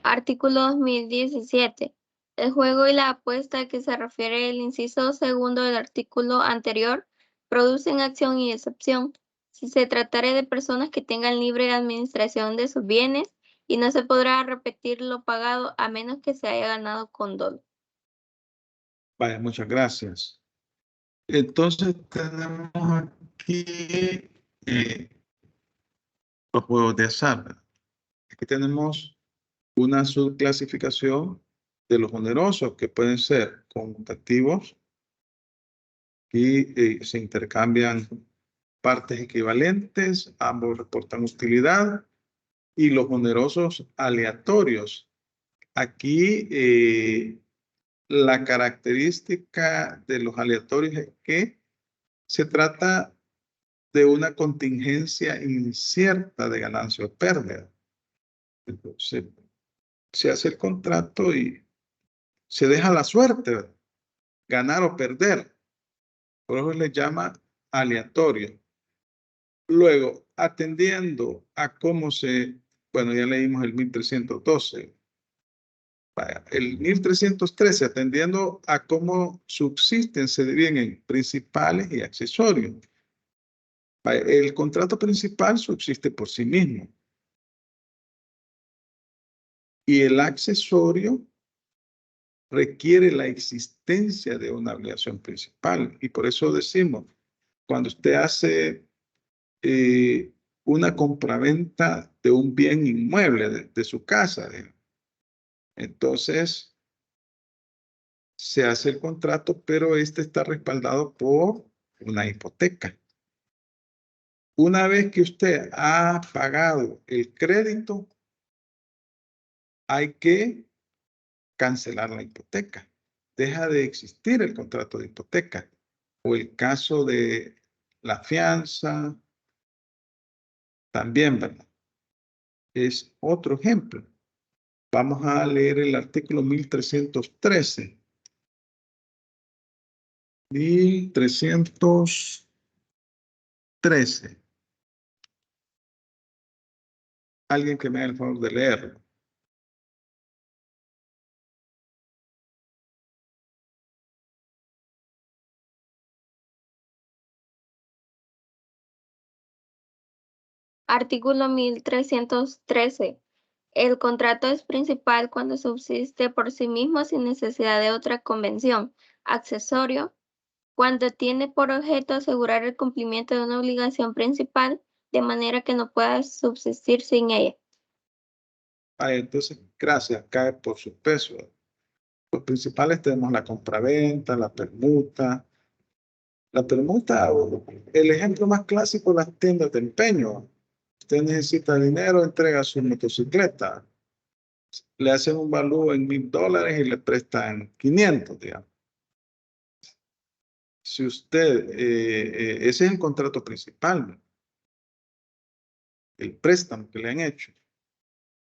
Artículo 2017. El juego y la apuesta a que se refiere el inciso segundo del artículo anterior producen acción y excepción. Si se tratare de personas que tengan libre administración de sus bienes y no se podrá repetir lo pagado a menos que se haya ganado con dolo. Vaya, muchas gracias. Entonces tenemos aquí los juegos de azar. Aquí tenemos una subclasificación de los onerosos que pueden ser conmutativos y se intercambian partes equivalentes, ambos reportan utilidad, y los onerosos aleatorios. Aquí la característica de los aleatorios es que se trata de una contingencia incierta de ganancia o pérdida. Entonces, se hace el contrato y se deja la suerte, ¿verdad? Ganar o perder. Por eso le llama aleatorio. Luego, atendiendo a cómo bueno, ya leímos el 1312. Vaya, el 1313, atendiendo a cómo subsisten, se dividen en principales y accesorios. Vaya, el contrato principal subsiste por sí mismo. Y el accesorio requiere la existencia de una obligación principal. Y por eso decimos, cuando usted hace una compraventa de un bien inmueble de su casa, entonces se hace el contrato, pero este está respaldado por una hipoteca. Una vez que usted ha pagado el crédito, hay que cancelar la hipoteca. Deja de existir el contrato de hipoteca. O el caso de la fianza, también, ¿verdad? Es otro ejemplo. Vamos a leer el artículo 1313. 1313. Alguien que me haga el favor de leerlo. Artículo 1313. El contrato es principal cuando subsiste por sí mismo sin necesidad de otra convención. Accesorio, cuando tiene por objeto asegurar el cumplimiento de una obligación principal, de manera que no pueda subsistir sin ella. Entonces, gracias, cae por su peso. Los principales tenemos la compraventa, la permuta. La permuta, el ejemplo más clásico, las tiendas de empeño. Usted necesita dinero, entrega su motocicleta. Le hacen un valor en $1000 y le prestan 500, digamos. Si usted, ese es el contrato principal, ¿no? El préstamo que le han hecho.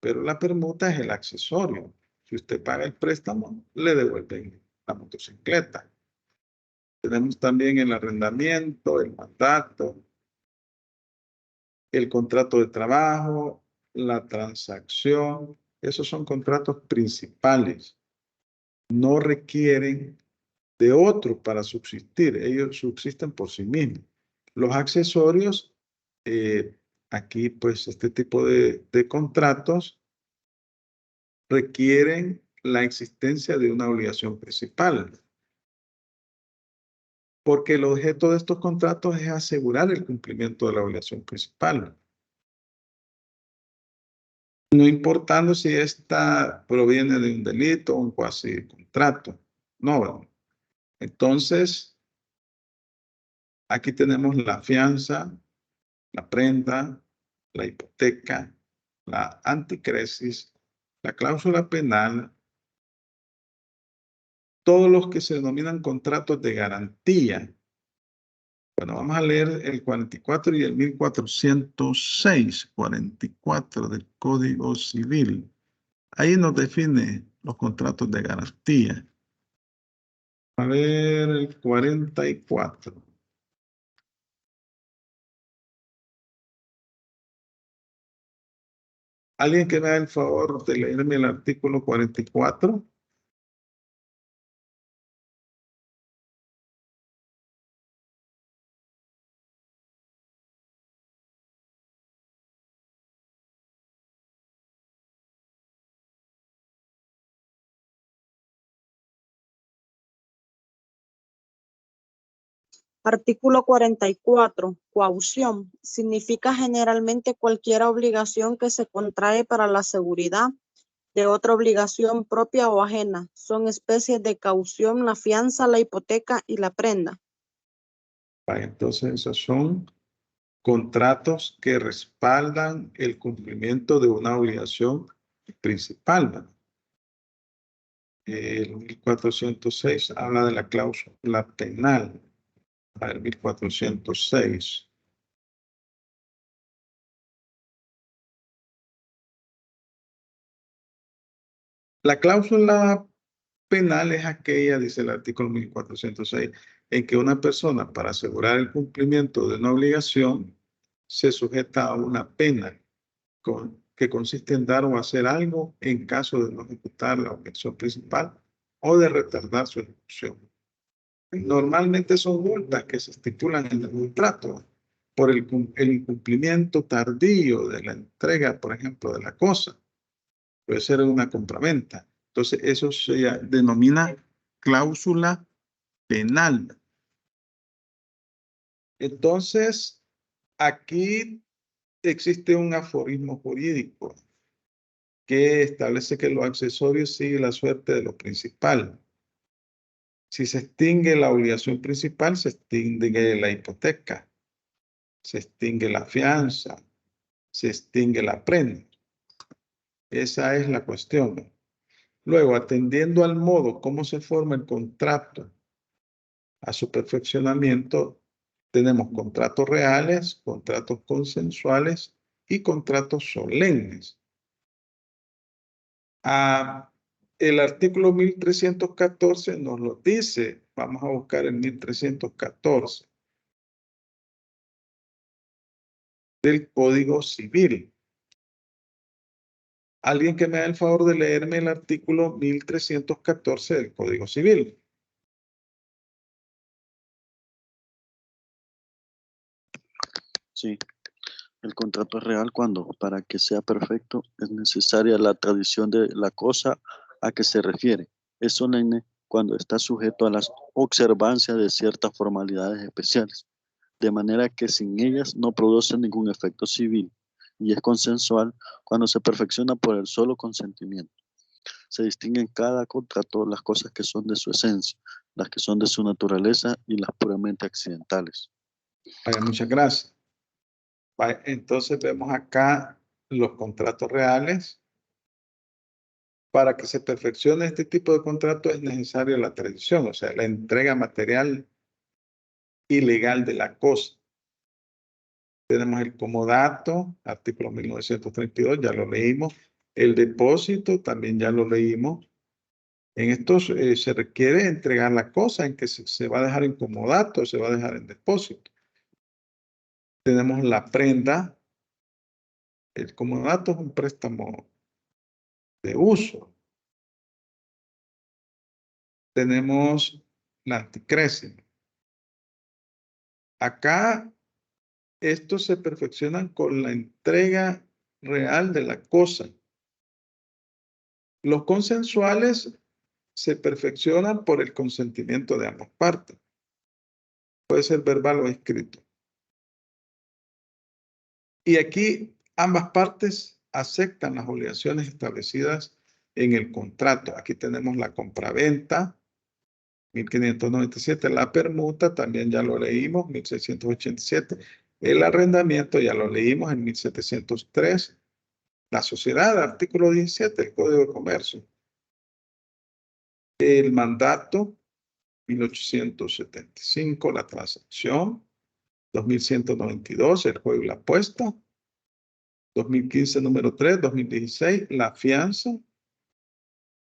Pero la permuta es el accesorio. Si usted paga el préstamo, le devuelven la motocicleta. Tenemos también el arrendamiento, el mandato, el contrato de trabajo, la transacción. Esos son contratos principales. No requieren de otro para subsistir. Ellos subsisten por sí mismos. Los accesorios, aquí pues este tipo de contratos requieren la existencia de una obligación principal. Porque el objeto de estos contratos es asegurar el cumplimiento de la obligación principal. No importando si esta proviene de un delito o un cuasi contrato. No, ¿verdad? Entonces, aquí tenemos la fianza, la prenda, la hipoteca, la anticresis, la cláusula penal, todos los que se denominan contratos de garantía. Bueno, vamos a leer el 44 y el 1406, 44 del Código Civil. Ahí nos define los contratos de garantía. A ver, el 44. ¿Alguien que me haga el favor de leerme el artículo 44? Artículo 44. Coaución. Significa generalmente cualquier obligación que se contrae para la seguridad de otra obligación propia o ajena. Son especies de caución, la fianza, la hipoteca y la prenda. Entonces, esos son contratos que respaldan el cumplimiento de una obligación principal, ¿no? El 1406 habla de la cláusula penal. El 1406. La cláusula penal es aquella, dice el artículo 1406, en que una persona, para asegurar el cumplimiento de una obligación, se sujeta a una pena que consiste en dar o hacer algo en caso de no ejecutar la obligación principal o de retardar su ejecución. Normalmente son multas que se estipulan en el contrato por el incumplimiento tardío de la entrega, por ejemplo, de la cosa. Puede ser una compraventa. Entonces, eso se denomina cláusula penal. Entonces, aquí existe un aforismo jurídico que establece que lo accesorio sigue la suerte de lo principal. Si se extingue la obligación principal, se extingue la hipoteca, se extingue la fianza, se extingue la prenda. Esa es la cuestión. Luego, atendiendo al modo cómo se forma el contrato, a su perfeccionamiento, tenemos contratos reales, contratos consensuales y contratos solemnes. El artículo 1314 nos lo dice. Vamos a buscar el 1314 del Código Civil. Alguien que me haga el favor de leerme el artículo 1314 del Código Civil. Sí. El contrato es real cuando, para que sea perfecto, es necesaria la tradición de la cosa a que se refiere. Es solemne cuando está sujeto a las observancias de ciertas formalidades especiales, de manera que sin ellas no produce ningún efecto civil, y es consensual cuando se perfecciona por el solo consentimiento. Se distinguen en cada contrato las cosas que son de su esencia, las que son de su naturaleza y las puramente accidentales. Vaya, muchas gracias. Vaya, entonces vemos acá los contratos reales. Para que se perfeccione este tipo de contrato es necesaria la tradición, o sea, la entrega material y legal de la cosa. Tenemos el comodato, artículo 1932, ya lo leímos. El depósito, también ya lo leímos. En estos se requiere entregar la cosa en que se va a dejar en comodato, se va a dejar en depósito. Tenemos la prenda. El comodato es un préstamo de uso. Tenemos la anticrécima. Acá estos se perfeccionan con la entrega real de la cosa. Los consensuales se perfeccionan por el consentimiento de ambas partes. Puede ser verbal o escrito. Y aquí ambas partes aceptan las obligaciones establecidas en el contrato. Aquí tenemos la compraventa, 1597, la permuta, también ya lo leímos, 1687. El arrendamiento, ya lo leímos en 1703. La sociedad, artículo 17 del Código de Comercio. El mandato, 1875, la transacción, 2192, el juego y la apuesta, 2015, número 3, 2016, la fianza,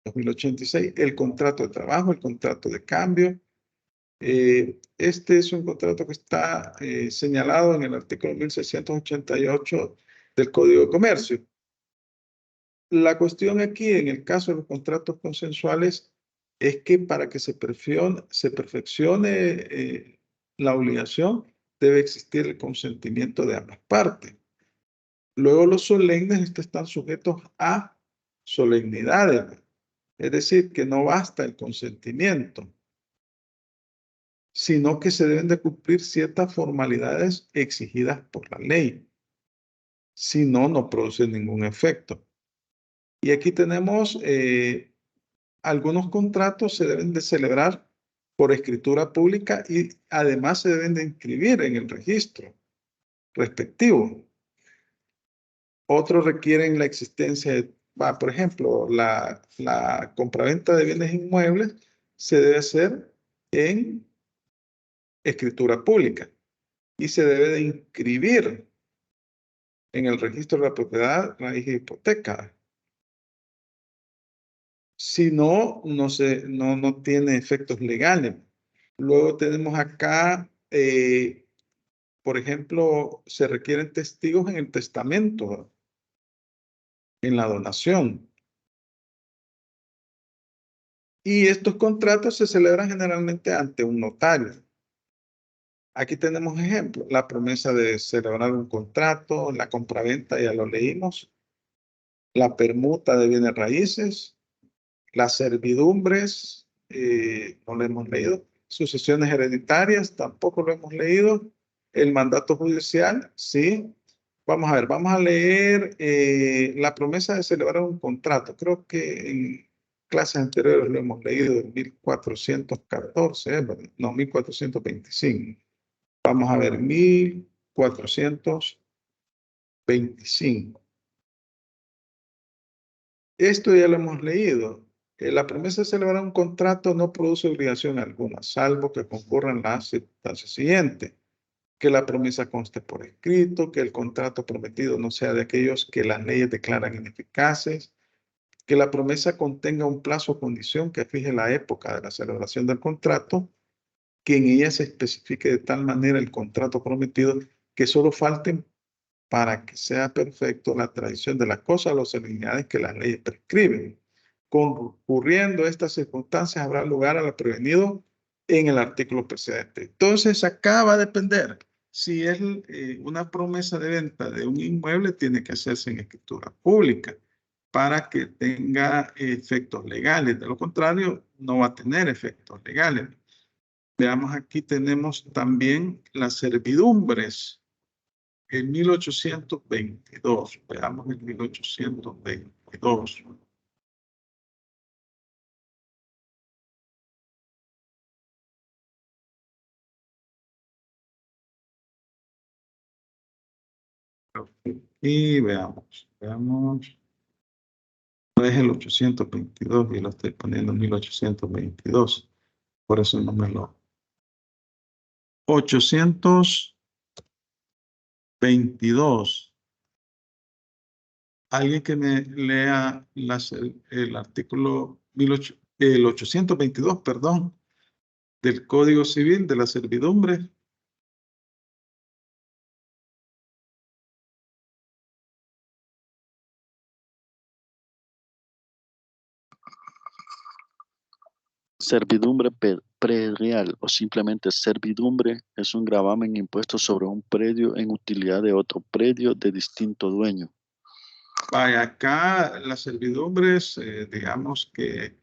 2086, el contrato de trabajo, el contrato de cambio. Este es un contrato que está señalado en el artículo 1688 del Código de Comercio. La cuestión aquí, en el caso de los contratos consensuales, es que para que se perfeccione la obligación, debe existir el consentimiento de ambas partes. Luego los solemnes están sujetos a solemnidades. Es decir, que no basta el consentimiento, sino que se deben de cumplir ciertas formalidades exigidas por la ley. Si no, no produce ningún efecto. Y aquí tenemos algunos contratos se deben de celebrar por escritura pública y además se deben de inscribir en el registro respectivo. Otros requieren la existencia de, por ejemplo, la compraventa de bienes inmuebles se debe hacer en escritura pública y se debe de inscribir en el registro de la propiedad, raíz y hipoteca. Si no, no tiene efectos legales. Luego tenemos acá, por ejemplo, se requieren testigos en el testamento, en la donación. Y estos contratos se celebran generalmente ante un notario. Aquí tenemos ejemplos. La promesa de celebrar un contrato, la compraventa, ya lo leímos. La permuta de bienes raíces. Las servidumbres, no lo hemos leído. Sucesiones hereditarias, tampoco lo hemos leído. El mandato judicial, sí. Vamos a ver, vamos a leer la promesa de celebrar un contrato. Creo que en clases anteriores lo hemos leído en 1414, no, 1425. Vamos a ver, 1425. Esto ya lo hemos leído. La promesa de celebrar un contrato no produce obligación alguna, salvo que concurran las circunstancias siguientes. Que la promesa conste por escrito, que el contrato prometido no sea de aquellos que las leyes declaran ineficaces, que la promesa contenga un plazo o condición que fije la época de la celebración del contrato, que en ella se especifique de tal manera el contrato prometido que solo falten para que sea perfecto la tradición de las cosas o las solemnidades que las leyes prescriben. Concurriendo a estas circunstancias habrá lugar a lo prevenido en el artículo precedente. Entonces, acá va a depender. Si es una promesa de venta de un inmueble, tiene que hacerse en escritura pública para que tenga efectos legales. De lo contrario, no va a tener efectos legales. Veamos, aquí tenemos también las servidumbres. En 1822, veamos en 1822. Y veamos. No es el 822 y lo estoy poniendo en 1822. Por eso no me lo... 822. Alguien que me lea el artículo el 822, perdón, del Código Civil de la servidumbre. Servidumbre predial o simplemente servidumbre es un gravamen impuesto sobre un predio en utilidad de otro predio de distinto dueño. Vaya, acá las servidumbres, digamos que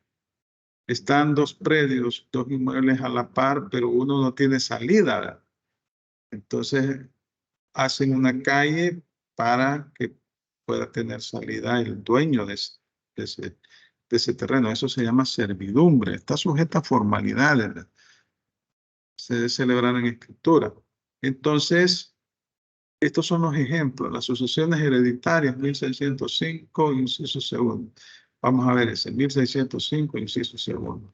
están dos predios, dos inmuebles a la par, pero uno no tiene salida. Entonces hacen una calle para que pueda tener salida el dueño de ese terreno. Eso se llama servidumbre. Está sujeta a formalidades. Se debe celebrar en escritura. Entonces, estos son los ejemplos. Las sucesiones hereditarias, 1605, inciso segundo. Vamos a ver ese, 1605, inciso segundo.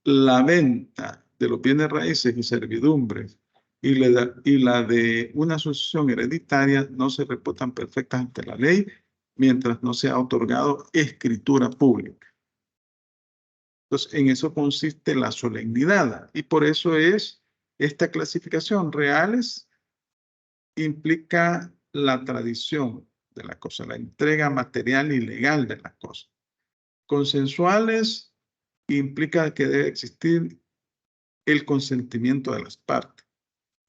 La venta de los bienes raíces y servidumbres y la de una sucesión hereditaria no se reputan perfectas ante la ley mientras no sea otorgado escritura pública. Entonces, en eso consiste la solemnidad y por eso es esta clasificación. Reales implica la tradición de la cosa, la entrega material y legal de la cosa. Consensuales implica que debe existir el consentimiento de las partes.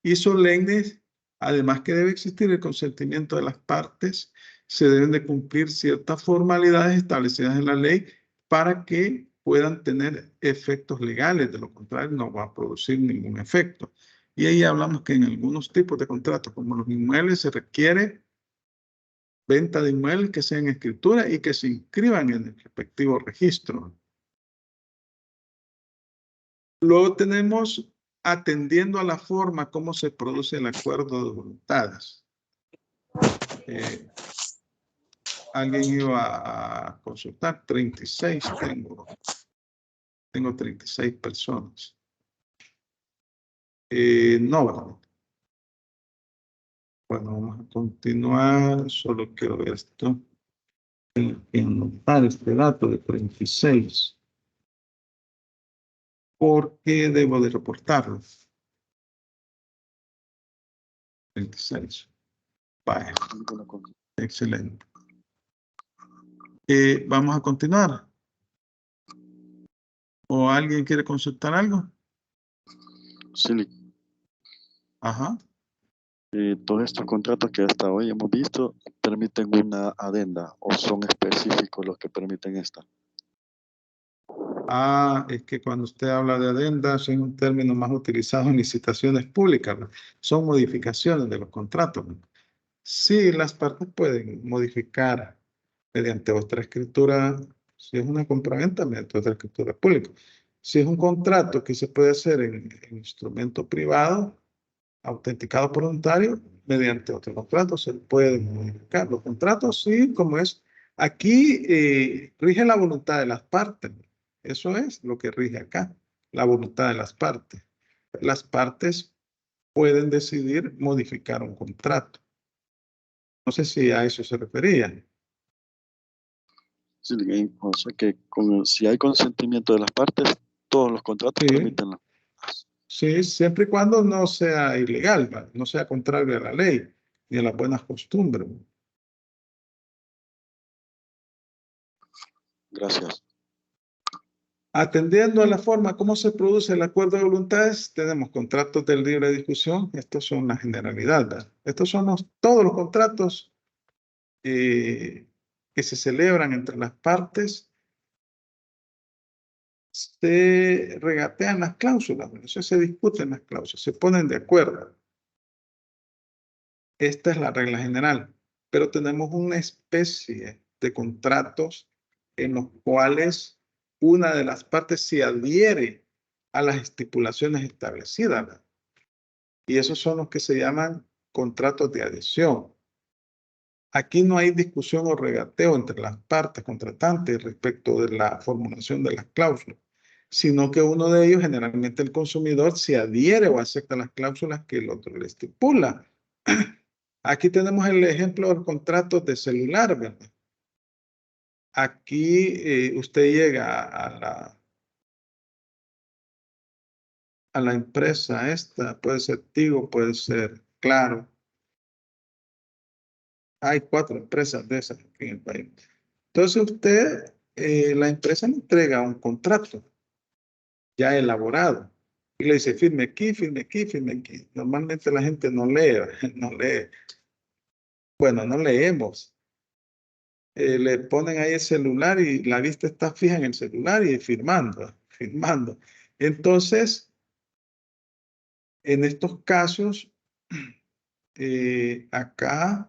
Y solemnes Además que debe existir el consentimiento de las partes, se deben de cumplir ciertas formalidades establecidas en la ley para que puedan tener efectos legales, de lo contrario no va a producir ningún efecto. Y ahí hablamos que en algunos tipos de contratos, como los inmuebles, se requiere venta de inmuebles que sean en escritura y que se inscriban en el respectivo registro. Luego tenemos atendiendo a la forma como se produce el acuerdo de voluntades. Alguien iba a consultar, 36 tengo 36 personas. No, ¿verdad? Bueno, vamos a continuar, solo quiero ver esto. Anotar este dato de 36. ¿Por qué debo de reportarlo? 36. Vaya. Excelente. Vamos a continuar. ¿O alguien quiere consultar algo? Sí. Ajá. Todos estos contratos que hasta hoy hemos visto permiten una adenda o son específicos los que permiten esta. Es que cuando usted habla de adendas es un término más utilizado en licitaciones públicas, ¿no? Son modificaciones de los contratos, ¿no? Sí, las partes pueden modificar mediante otra escritura, si es una compraventa, mediante otra escritura pública. Si es un contrato que se puede hacer en instrumento privado, autenticado por notario, mediante otro contrato se puede modificar. Los contratos, sí, como es. Aquí rige la voluntad de las partes. Eso es lo que rige acá, la voluntad de las partes. Las partes pueden decidir modificar un contrato. No sé si a eso se refería. Sí, o sea que si hay consentimiento de las partes, todos los contratos Sí. permiten. Sí, siempre y cuando no sea ilegal, ¿vale? No sea contrario a la ley ni a las buenas costumbres. Gracias. Atendiendo a la forma como se produce el acuerdo de voluntades, tenemos contratos de libre discusión. Estos son la generalidad, ¿verdad? Estos son todos los contratos que se celebran entre las partes. Se regatean las cláusulas, ¿verdad? Eso se discuten las cláusulas, se ponen de acuerdo. Esta es la regla general, pero tenemos una especie de contratos en los cuales una de las partes se adhiere a las estipulaciones establecidas, ¿verdad? Y esos son los que se llaman contratos de adhesión. Aquí no hay discusión o regateo entre las partes contratantes respecto de la formulación de las cláusulas, sino que uno de ellos, generalmente el consumidor, se adhiere o acepta las cláusulas que el otro le estipula. Aquí tenemos el ejemplo de los contratos de celular, ¿verdad? Aquí usted llega a la empresa esta, puede ser Tigo, puede ser Claro. Hay 4 empresas de esas aquí en el país. Entonces usted, la empresa le entrega un contrato ya elaborado y le dice firme aquí, firme aquí, firme aquí. Normalmente la gente no lee, no lee. Bueno, no leemos. Le ponen ahí el celular y la vista está fija en el celular y firmando, firmando. Entonces, en estos casos, acá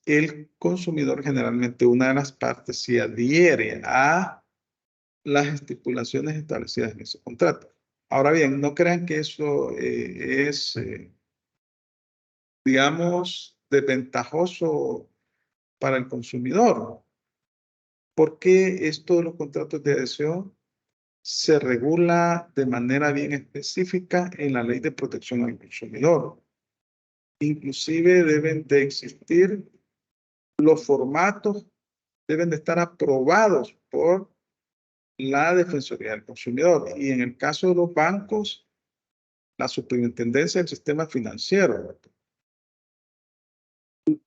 el consumidor, generalmente una de las partes, se adhiere a las estipulaciones establecidas en ese contrato. Ahora bien, no crean que eso es, digamos, desventajoso para el consumidor, porque esto de los contratos de adhesión se regula de manera bien específica en la Ley de Protección al Consumidor. Inclusive deben de existir los formatos, deben de estar aprobados por la Defensoría del Consumidor. Y en el caso de los bancos, la Superintendencia del Sistema Financiero.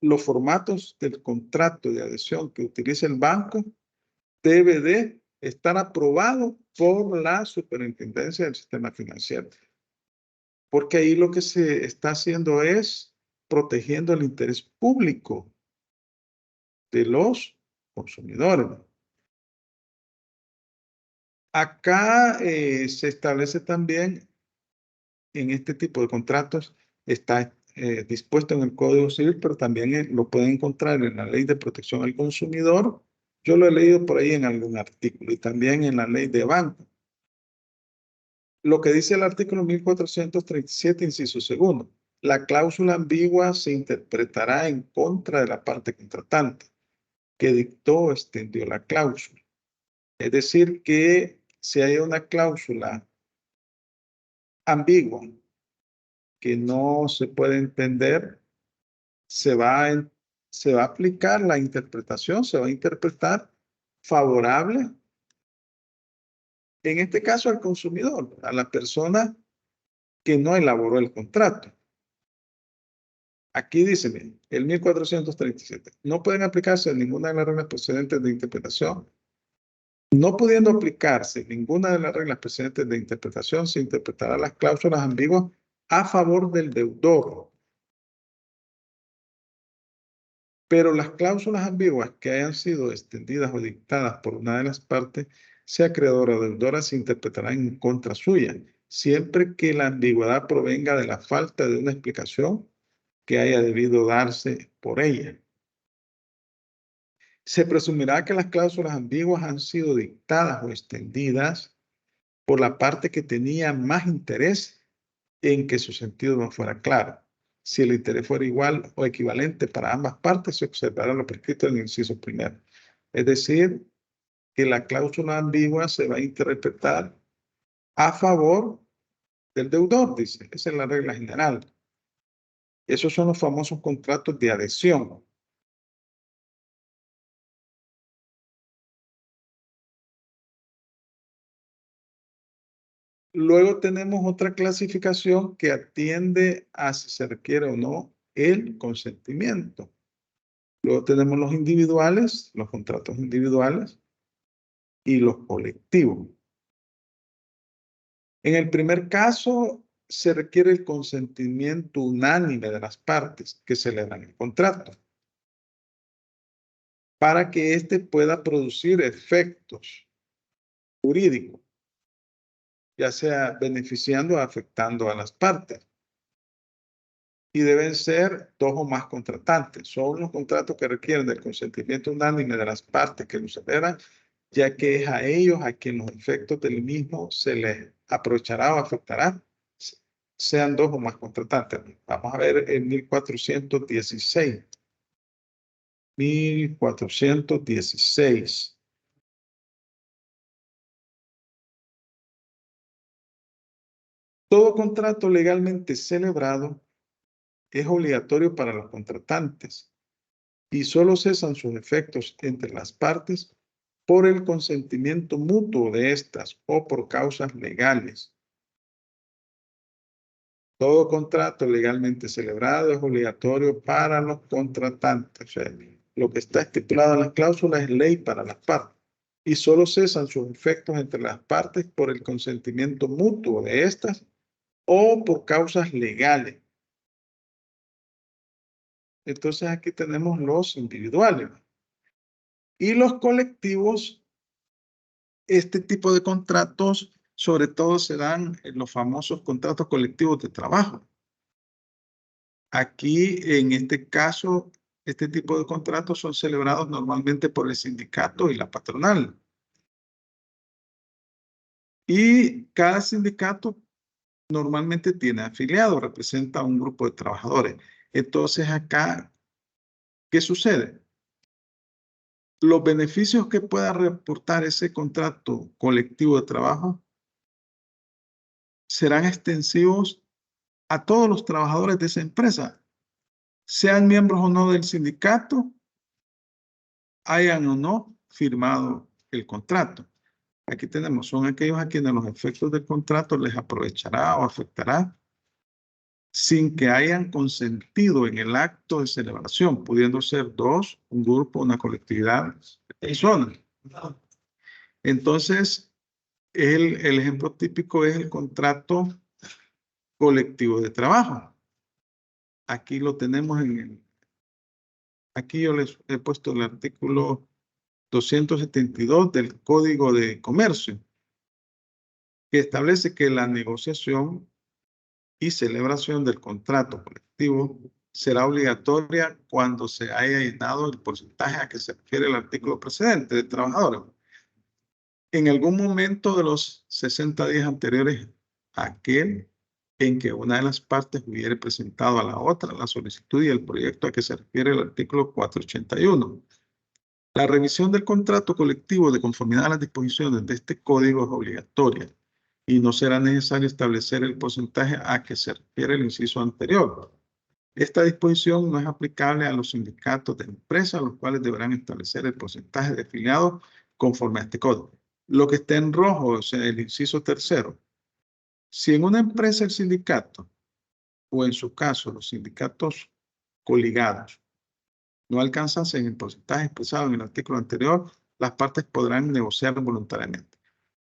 Los formatos del contrato de adhesión que utilice el banco debe de estar aprobado por la Superintendencia del Sistema Financiero. porque ahí lo que se está haciendo es protegiendo el interés público de los consumidores. Acá se establece también en este tipo de contratos, está dispuesto en el Código Civil, pero también lo pueden encontrar en la Ley de Protección al Consumidor. Yo lo he leído por ahí en algún artículo y también en la Ley de Banco. Lo que dice el artículo 1437, inciso segundo, la cláusula ambigua se interpretará en contra de la parte contratante que dictó o extendió la cláusula. Es decir, que si hay una cláusula ambigua que no se puede entender, se va a aplicar la interpretación, se va a interpretar favorable, en este caso al consumidor, a la persona que no elaboró el contrato. Aquí dice, bien, el 1437, no pueden aplicarse ninguna de las reglas precedentes de interpretación. No pudiendo aplicarse ninguna de las reglas precedentes de interpretación, se interpretará las cláusulas ambiguas a favor del deudor. Pero las cláusulas ambiguas que hayan sido extendidas o dictadas por una de las partes, sea acreedora o deudora, se interpretarán en contra suya, siempre que la ambigüedad provenga de la falta de una explicación que haya debido darse por ella. Se presumirá que las cláusulas ambiguas han sido dictadas o extendidas por la parte que tenía más interés en que su sentido no fuera claro. Si el interés fuera igual o equivalente para ambas partes, se observará lo prescrito en el inciso primero. Es decir, que la cláusula ambigua se va a interpretar a favor del deudor, dice. Esa es la regla general. Esos son los famosos contratos de adhesión. Luego tenemos otra clasificación que atiende a si se requiere o no el consentimiento. Luego tenemos los individuales, los contratos individuales y los colectivos. En el primer caso, se requiere el consentimiento unánime de las partes que celebran el contrato para que éste pueda producir efectos jurídicos, ya sea beneficiando o afectando a las partes. Y deben ser dos o más contratantes. Son los contratos que requieren del consentimiento unánime de las partes que lo celebran, ya que es a ellos a quien los efectos del mismo se les aprovechará o afectará, sean dos o más contratantes. Vamos a ver en 1416. 1416. Todo contrato legalmente celebrado es obligatorio para los contratantes y solo cesan sus efectos entre las partes por el consentimiento mutuo de estas o por causas legales. Todo contrato legalmente celebrado es obligatorio para los contratantes. O sea, lo que está estipulado en las cláusulas es ley para las partes y solo cesan sus efectos entre las partes por el consentimiento mutuo de estas o por causas legales. Entonces aquí tenemos los individuales. Y los colectivos, este tipo de contratos, sobre todo se dan en los famosos contratos colectivos de trabajo. Aquí, en este caso, este tipo de contratos son celebrados normalmente por el sindicato y la patronal. Y cada sindicato normalmente tiene afiliados, representa a un grupo de trabajadores. Entonces acá, ¿qué sucede? Los beneficios que pueda reportar ese contrato colectivo de trabajo serán extensivos a todos los trabajadores de esa empresa, sean miembros o no del sindicato, hayan o no firmado el contrato. Aquí tenemos, son aquellos a quienes los efectos del contrato les aprovechará o afectará sin que hayan consentido en el acto de celebración, pudiendo ser dos, un grupo, una colectividad de personas. Entonces, el ejemplo típico es el contrato colectivo de trabajo. Aquí lo tenemos aquí yo les he puesto el artículo 272 del Código de Comercio, que establece que la negociación y celebración del contrato colectivo será obligatoria cuando se haya llenado el porcentaje a que se refiere el artículo precedente de trabajadores. En algún momento de los 60 días anteriores a aquel en que una de las partes hubiere presentado a la otra la solicitud y el proyecto a que se refiere el artículo 481. La revisión del contrato colectivo de conformidad a las disposiciones de este código es obligatoria y no será necesario establecer el porcentaje a que se refiere el inciso anterior. Esta disposición no es aplicable a los sindicatos de empresas, los cuales deberán establecer el porcentaje de afiliados conforme a este código. Lo que está en rojo, o sea, el inciso tercero. Si en una empresa el sindicato, o en su caso los sindicatos coligados, no alcanzan el porcentaje expresado en el artículo anterior, las partes podrán negociar voluntariamente.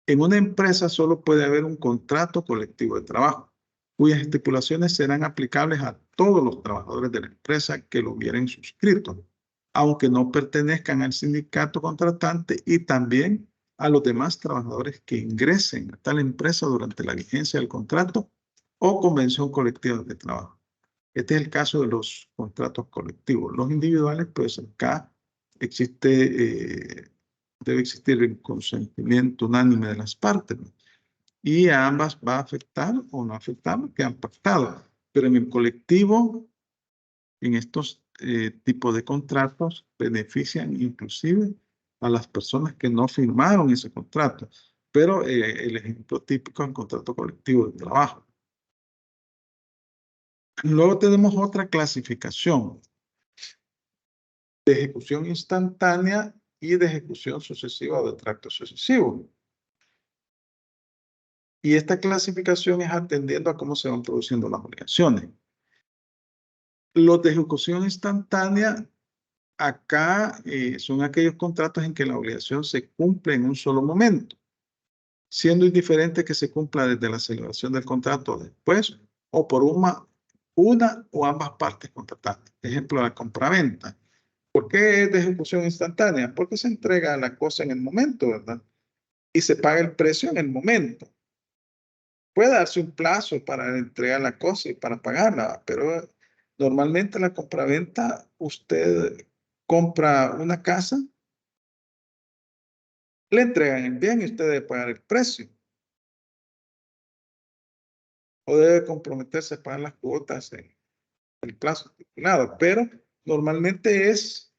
En una empresa solo puede haber un contrato colectivo de trabajo, cuyas estipulaciones serán aplicables a todos los trabajadores de la empresa que lo hubieran suscrito, aunque no pertenezcan al sindicato contratante, y también a los demás trabajadores que ingresen a tal empresa durante la vigencia del contrato o convención colectiva de trabajo. Este es el caso de los contratos colectivos. Los individuales, pues acá debe existir el consentimiento unánime de las partes, ¿no? Y a ambas va a afectar o no afectar lo que han pactado. Pero en el colectivo, en estos tipos de contratos, benefician inclusive a las personas que no firmaron ese contrato. Pero el ejemplo típico es el contrato colectivo de trabajo. Luego tenemos otra clasificación de ejecución instantánea y de ejecución sucesiva o de tracto sucesivo. Y esta clasificación es atendiendo a cómo se van produciendo las obligaciones. Los de ejecución instantánea, acá son aquellos contratos en que la obligación se cumple en un solo momento, siendo indiferente que se cumpla desde la celebración del contrato después o por una o ambas partes contratantes. Ejemplo, la compraventa. ¿Por qué es de ejecución instantánea? Porque se entrega la cosa en el momento, ¿verdad? Y se paga el precio en el momento. Puede darse un plazo para entregar la cosa y para pagarla, pero normalmente la compraventa, usted compra una casa, le entregan el bien y usted debe pagar el precio. O debe comprometerse a pagar las cuotas en el plazo estipulado, pero normalmente es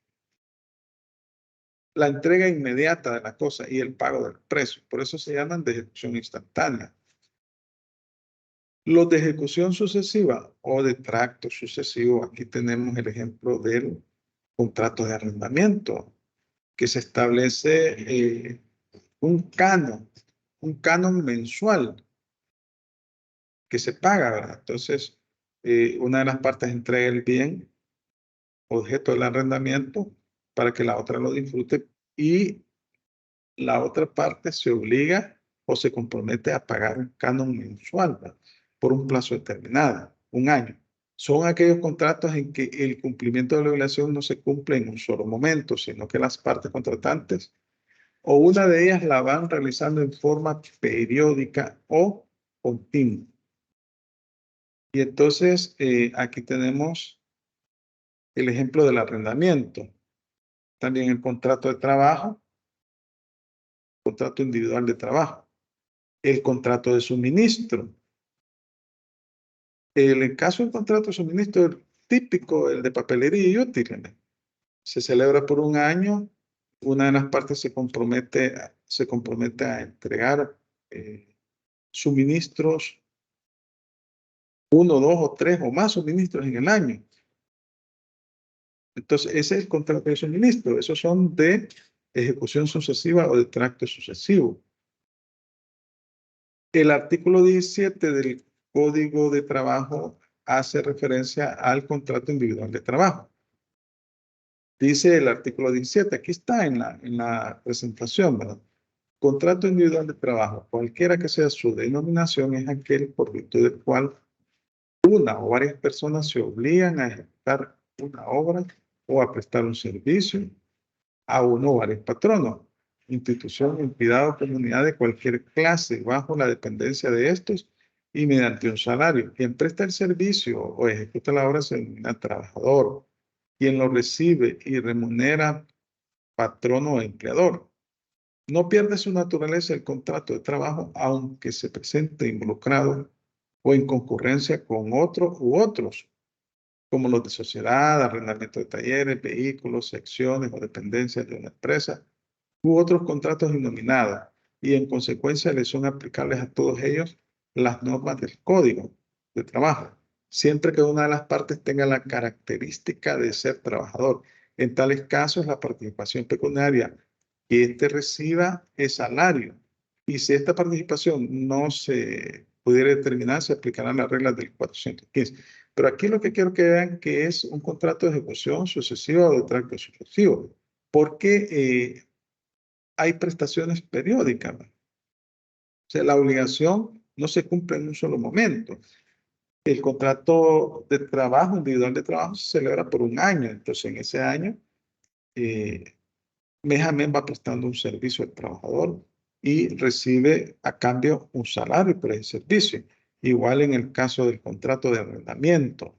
la entrega inmediata de la cosa y el pago del precio. Por eso se llaman de ejecución instantánea. Los de ejecución sucesiva o de tracto sucesivo, aquí tenemos el ejemplo del contrato de arrendamiento, que se establece un canon mensual que se paga, ¿verdad? Entonces, una de las partes entrega el bien objeto del arrendamiento para que la otra lo disfrute y la otra parte se obliga o se compromete a pagar un canon mensual, ¿verdad? Por un plazo determinado, un año. Son aquellos contratos en que el cumplimiento de la obligación no se cumple en un solo momento, sino que las partes contratantes o una de ellas la van realizando en forma periódica o continua. Y entonces aquí tenemos el ejemplo del arrendamiento. También el contrato de trabajo, contrato individual de trabajo, el contrato de suministro. El caso del contrato de suministro típico, el de papelería y útiles, se celebra por un año. Una de las partes se compromete a entregar suministros, 1, 2 o 3 o más suministros en el año. Entonces, ese es el contrato de suministro. Esos son de ejecución sucesiva o de tracto sucesivo. El artículo 17 del Código de Trabajo hace referencia al contrato individual de trabajo. Dice el artículo 17, aquí está en la presentación, ¿verdad? Contrato individual de trabajo, cualquiera que sea su denominación, es aquel por virtud del cual una o varias personas se obligan a ejecutar una obra o a prestar un servicio a uno o varios patronos, institución, entidad o comunidad de cualquier clase bajo la dependencia de estos y mediante un salario. Quien presta el servicio o ejecuta la obra se denomina trabajador. Quien lo recibe y remunera patrono o empleador. No pierde su naturaleza el contrato de trabajo aunque se presente involucrado o en concurrencia con otro u otros, como los de sociedad, arrendamiento de talleres, vehículos, secciones o dependencias de una empresa, u otros contratos innominados, y en consecuencia les son aplicables a todos ellos las normas del Código de Trabajo, siempre que una de las partes tenga la característica de ser trabajador. En tales casos, la participación pecuniaria que éste reciba es salario, y si esta participación no se pudiera determinar, se aplicarán las reglas del 415. Pero aquí lo que quiero que vean que es un contrato de ejecución sucesiva o de tracto sucesivo, porque hay prestaciones periódicas, ¿no? O sea, la obligación no se cumple en un solo momento. El contrato de trabajo, individual de trabajo, se celebra por un año. Entonces, en ese año, mes a mes va prestando un servicio al trabajador y recibe a cambio un salario por ese servicio. Igual en el caso del contrato de arrendamiento,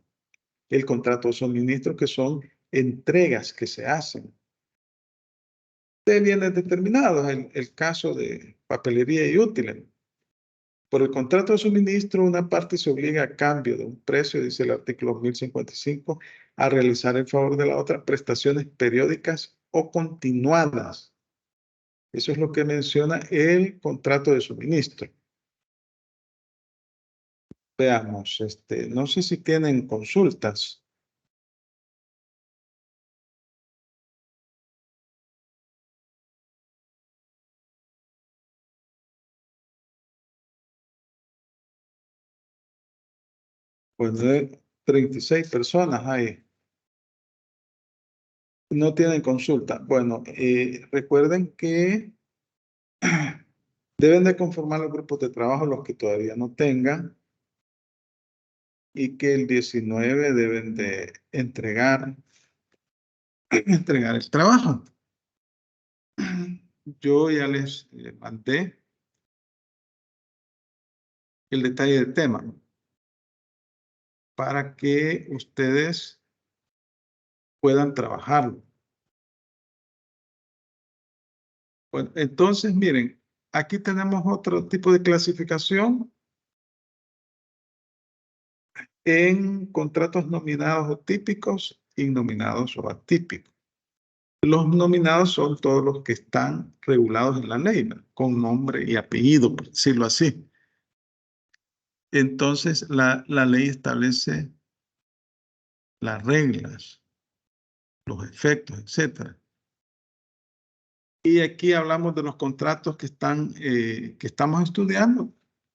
el contrato de suministro, que son entregas que se hacen de bienes determinados, el caso de papelería y útiles. Por el contrato de suministro, una parte se obliga a cambio de un precio, dice el artículo 1055, a realizar en favor de la otra prestaciones periódicas o continuadas. Eso es lo que menciona el contrato de suministro. Veamos, no sé si tienen consultas. Pues 36 personas hay. No tienen consulta. Bueno, recuerden que deben de conformar los grupos de trabajo los que todavía no tengan y que el 19 deben de entregar el trabajo. Yo ya les mandé el detalle del tema para que ustedes puedan trabajarlo. Bueno, entonces, miren, aquí tenemos otro tipo de clasificación en contratos nominados o típicos, innominados o atípicos. Los nominados son todos los que están regulados en la ley, ¿no? Con nombre y apellido, por decirlo así. Entonces, la ley establece las reglas, los efectos, etc. Y aquí hablamos de los contratos que estamos estudiando,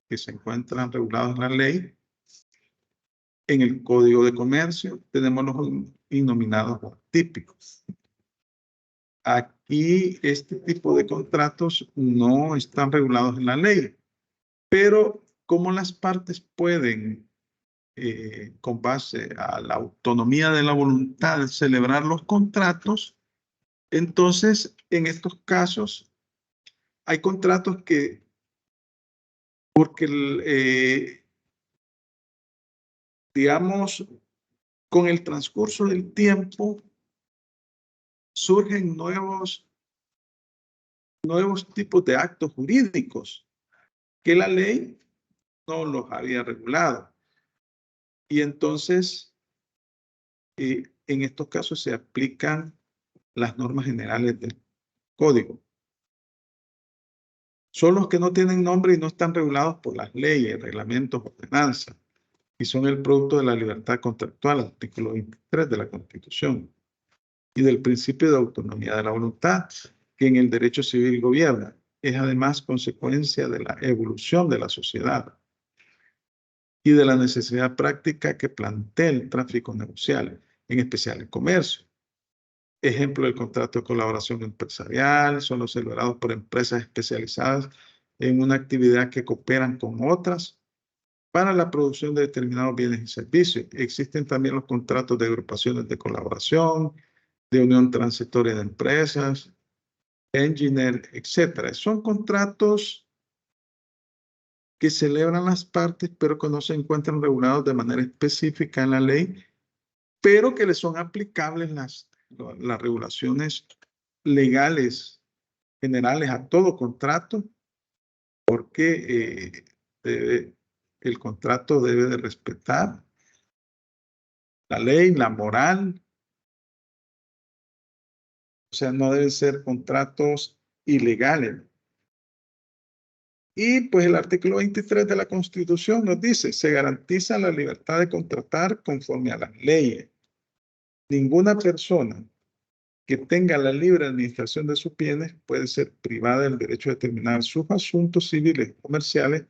que se encuentran regulados en la ley. En el Código de Comercio tenemos los innominados o atípicos. Aquí este tipo de contratos no están regulados en la ley, pero como las partes pueden, con base a la autonomía de la voluntad, celebrar los contratos, entonces en estos casos hay contratos que, porque digamos, con el transcurso del tiempo surgen nuevos tipos de actos jurídicos que la ley no los había regulado. Y entonces, en estos casos se aplican las normas generales del código. Son los que no tienen nombre y no están regulados por las leyes, reglamentos, ordenanzas, y son el producto de la libertad contractual, artículo 23 de la Constitución, y del principio de autonomía de la voluntad, que en el derecho civil gobierna. Es además consecuencia de la evolución de la sociedad y de la necesidad práctica que plantea el tráfico negocial, en especial el comercio. Ejemplo del contrato de colaboración empresarial, son los celebrados por empresas especializadas en una actividad que cooperan con otras para la producción de determinados bienes y servicios. Existen también los contratos de agrupaciones de colaboración, de unión transitoria de empresas, engineer, etc. Son contratos que celebran las partes, pero que no se encuentran regulados de manera específica en la ley, pero que le son aplicables las regulaciones legales generales a todo contrato, porque el contrato debe de respetar la ley, la moral. O sea, no deben ser contratos ilegales. Y pues el artículo 23 de la Constitución nos dice, se garantiza la libertad de contratar conforme a las leyes. Ninguna persona que tenga la libre administración de sus bienes puede ser privada del derecho de determinar sus asuntos civiles y comerciales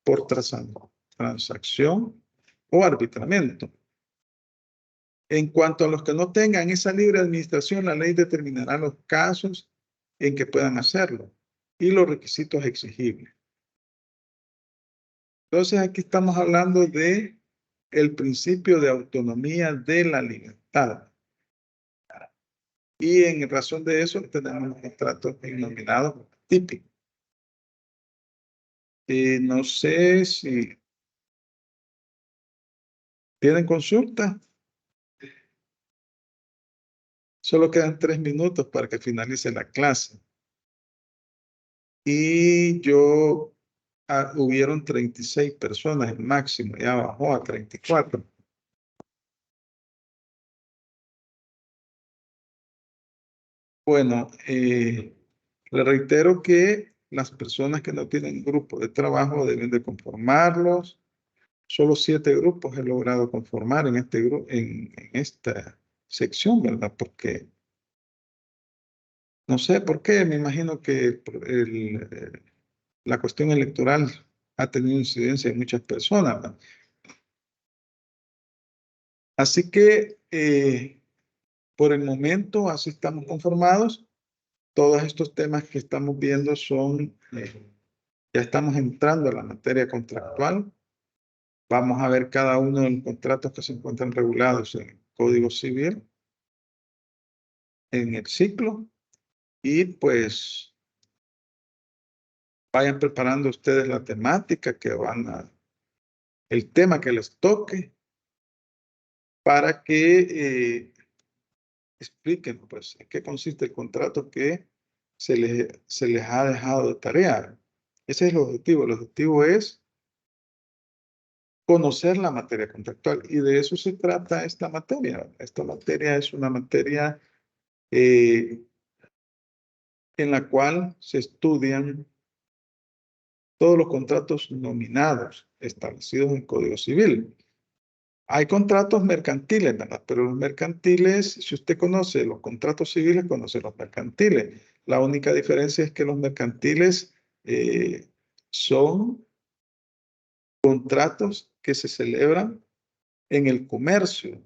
por transacción o arbitramiento. En cuanto a los que no tengan esa libre administración, la ley determinará los casos en que puedan hacerlo y los requisitos exigibles. Entonces aquí estamos hablando de el principio de autonomía de la libertad. Y en razón de eso tenemos los contratos denominados típicos. No sé si tienen consulta. Solo quedan 3 minutos para que finalice la clase. Y hubieron 36 personas, el máximo, ya bajó a 34. Bueno, le reitero que las personas que no tienen grupo de trabajo deben de conformarlos. Solo 7 grupos he logrado conformar en esta sección, ¿verdad? Porque no sé por qué, me imagino que la cuestión electoral ha tenido incidencia en muchas personas, ¿verdad? Así que por el momento así estamos conformados. Todos estos temas que estamos viendo ya estamos entrando a la materia contractual. Vamos a ver cada uno de los contratos que se encuentran regulados en el Código Civil, en el ciclo, y pues vayan preparando ustedes la temática el tema que les toque, para que expliquen pues en qué consiste el contrato que se les ha dejado de tarea. Ese es el objetivo. El objetivo es conocer la materia contractual, y de eso se trata esta materia. Esta materia es una materia en la cual se estudian todos los contratos nominados establecidos en el Código Civil. Hay contratos mercantiles, ¿verdad? Pero los mercantiles, si usted conoce los contratos civiles, conoce los mercantiles. La única diferencia es que los mercantiles son contratos que se celebran en el comercio.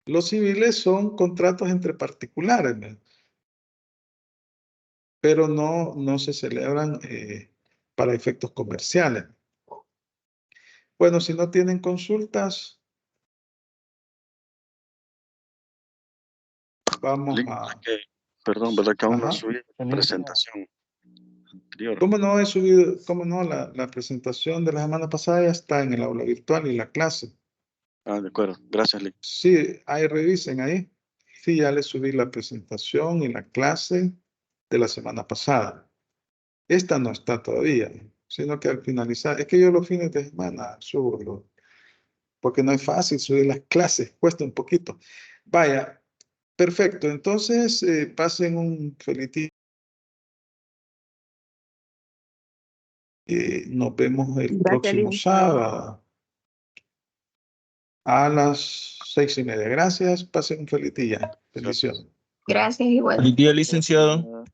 Los civiles son contratos entre particulares, ¿verdad? Pero no se celebran para efectos comerciales. Bueno, si no tienen consultas, vamos a... Perdón, ¿verdad que vamos a Ajá. subir la presentación anterior? ¿Cómo no he subido? ¿Cómo no? La presentación de la semana pasada ya está en el aula virtual y la clase. Ah, de acuerdo. Gracias, Lee. Sí, ahí revisen ahí. Sí, ya les subí la presentación y la clase de la semana pasada. Esta no está todavía, sino que al finalizar, es que yo los fines de semana subo, porque no es fácil subir las clases, cuesta un poquito. Vaya, perfecto. Entonces, pasen un feliz día. Nos vemos el próximo sábado a las 6:30. Gracias. Pasen un feliz día. Bendiciones. Gracias igual. Feliz día, licenciado.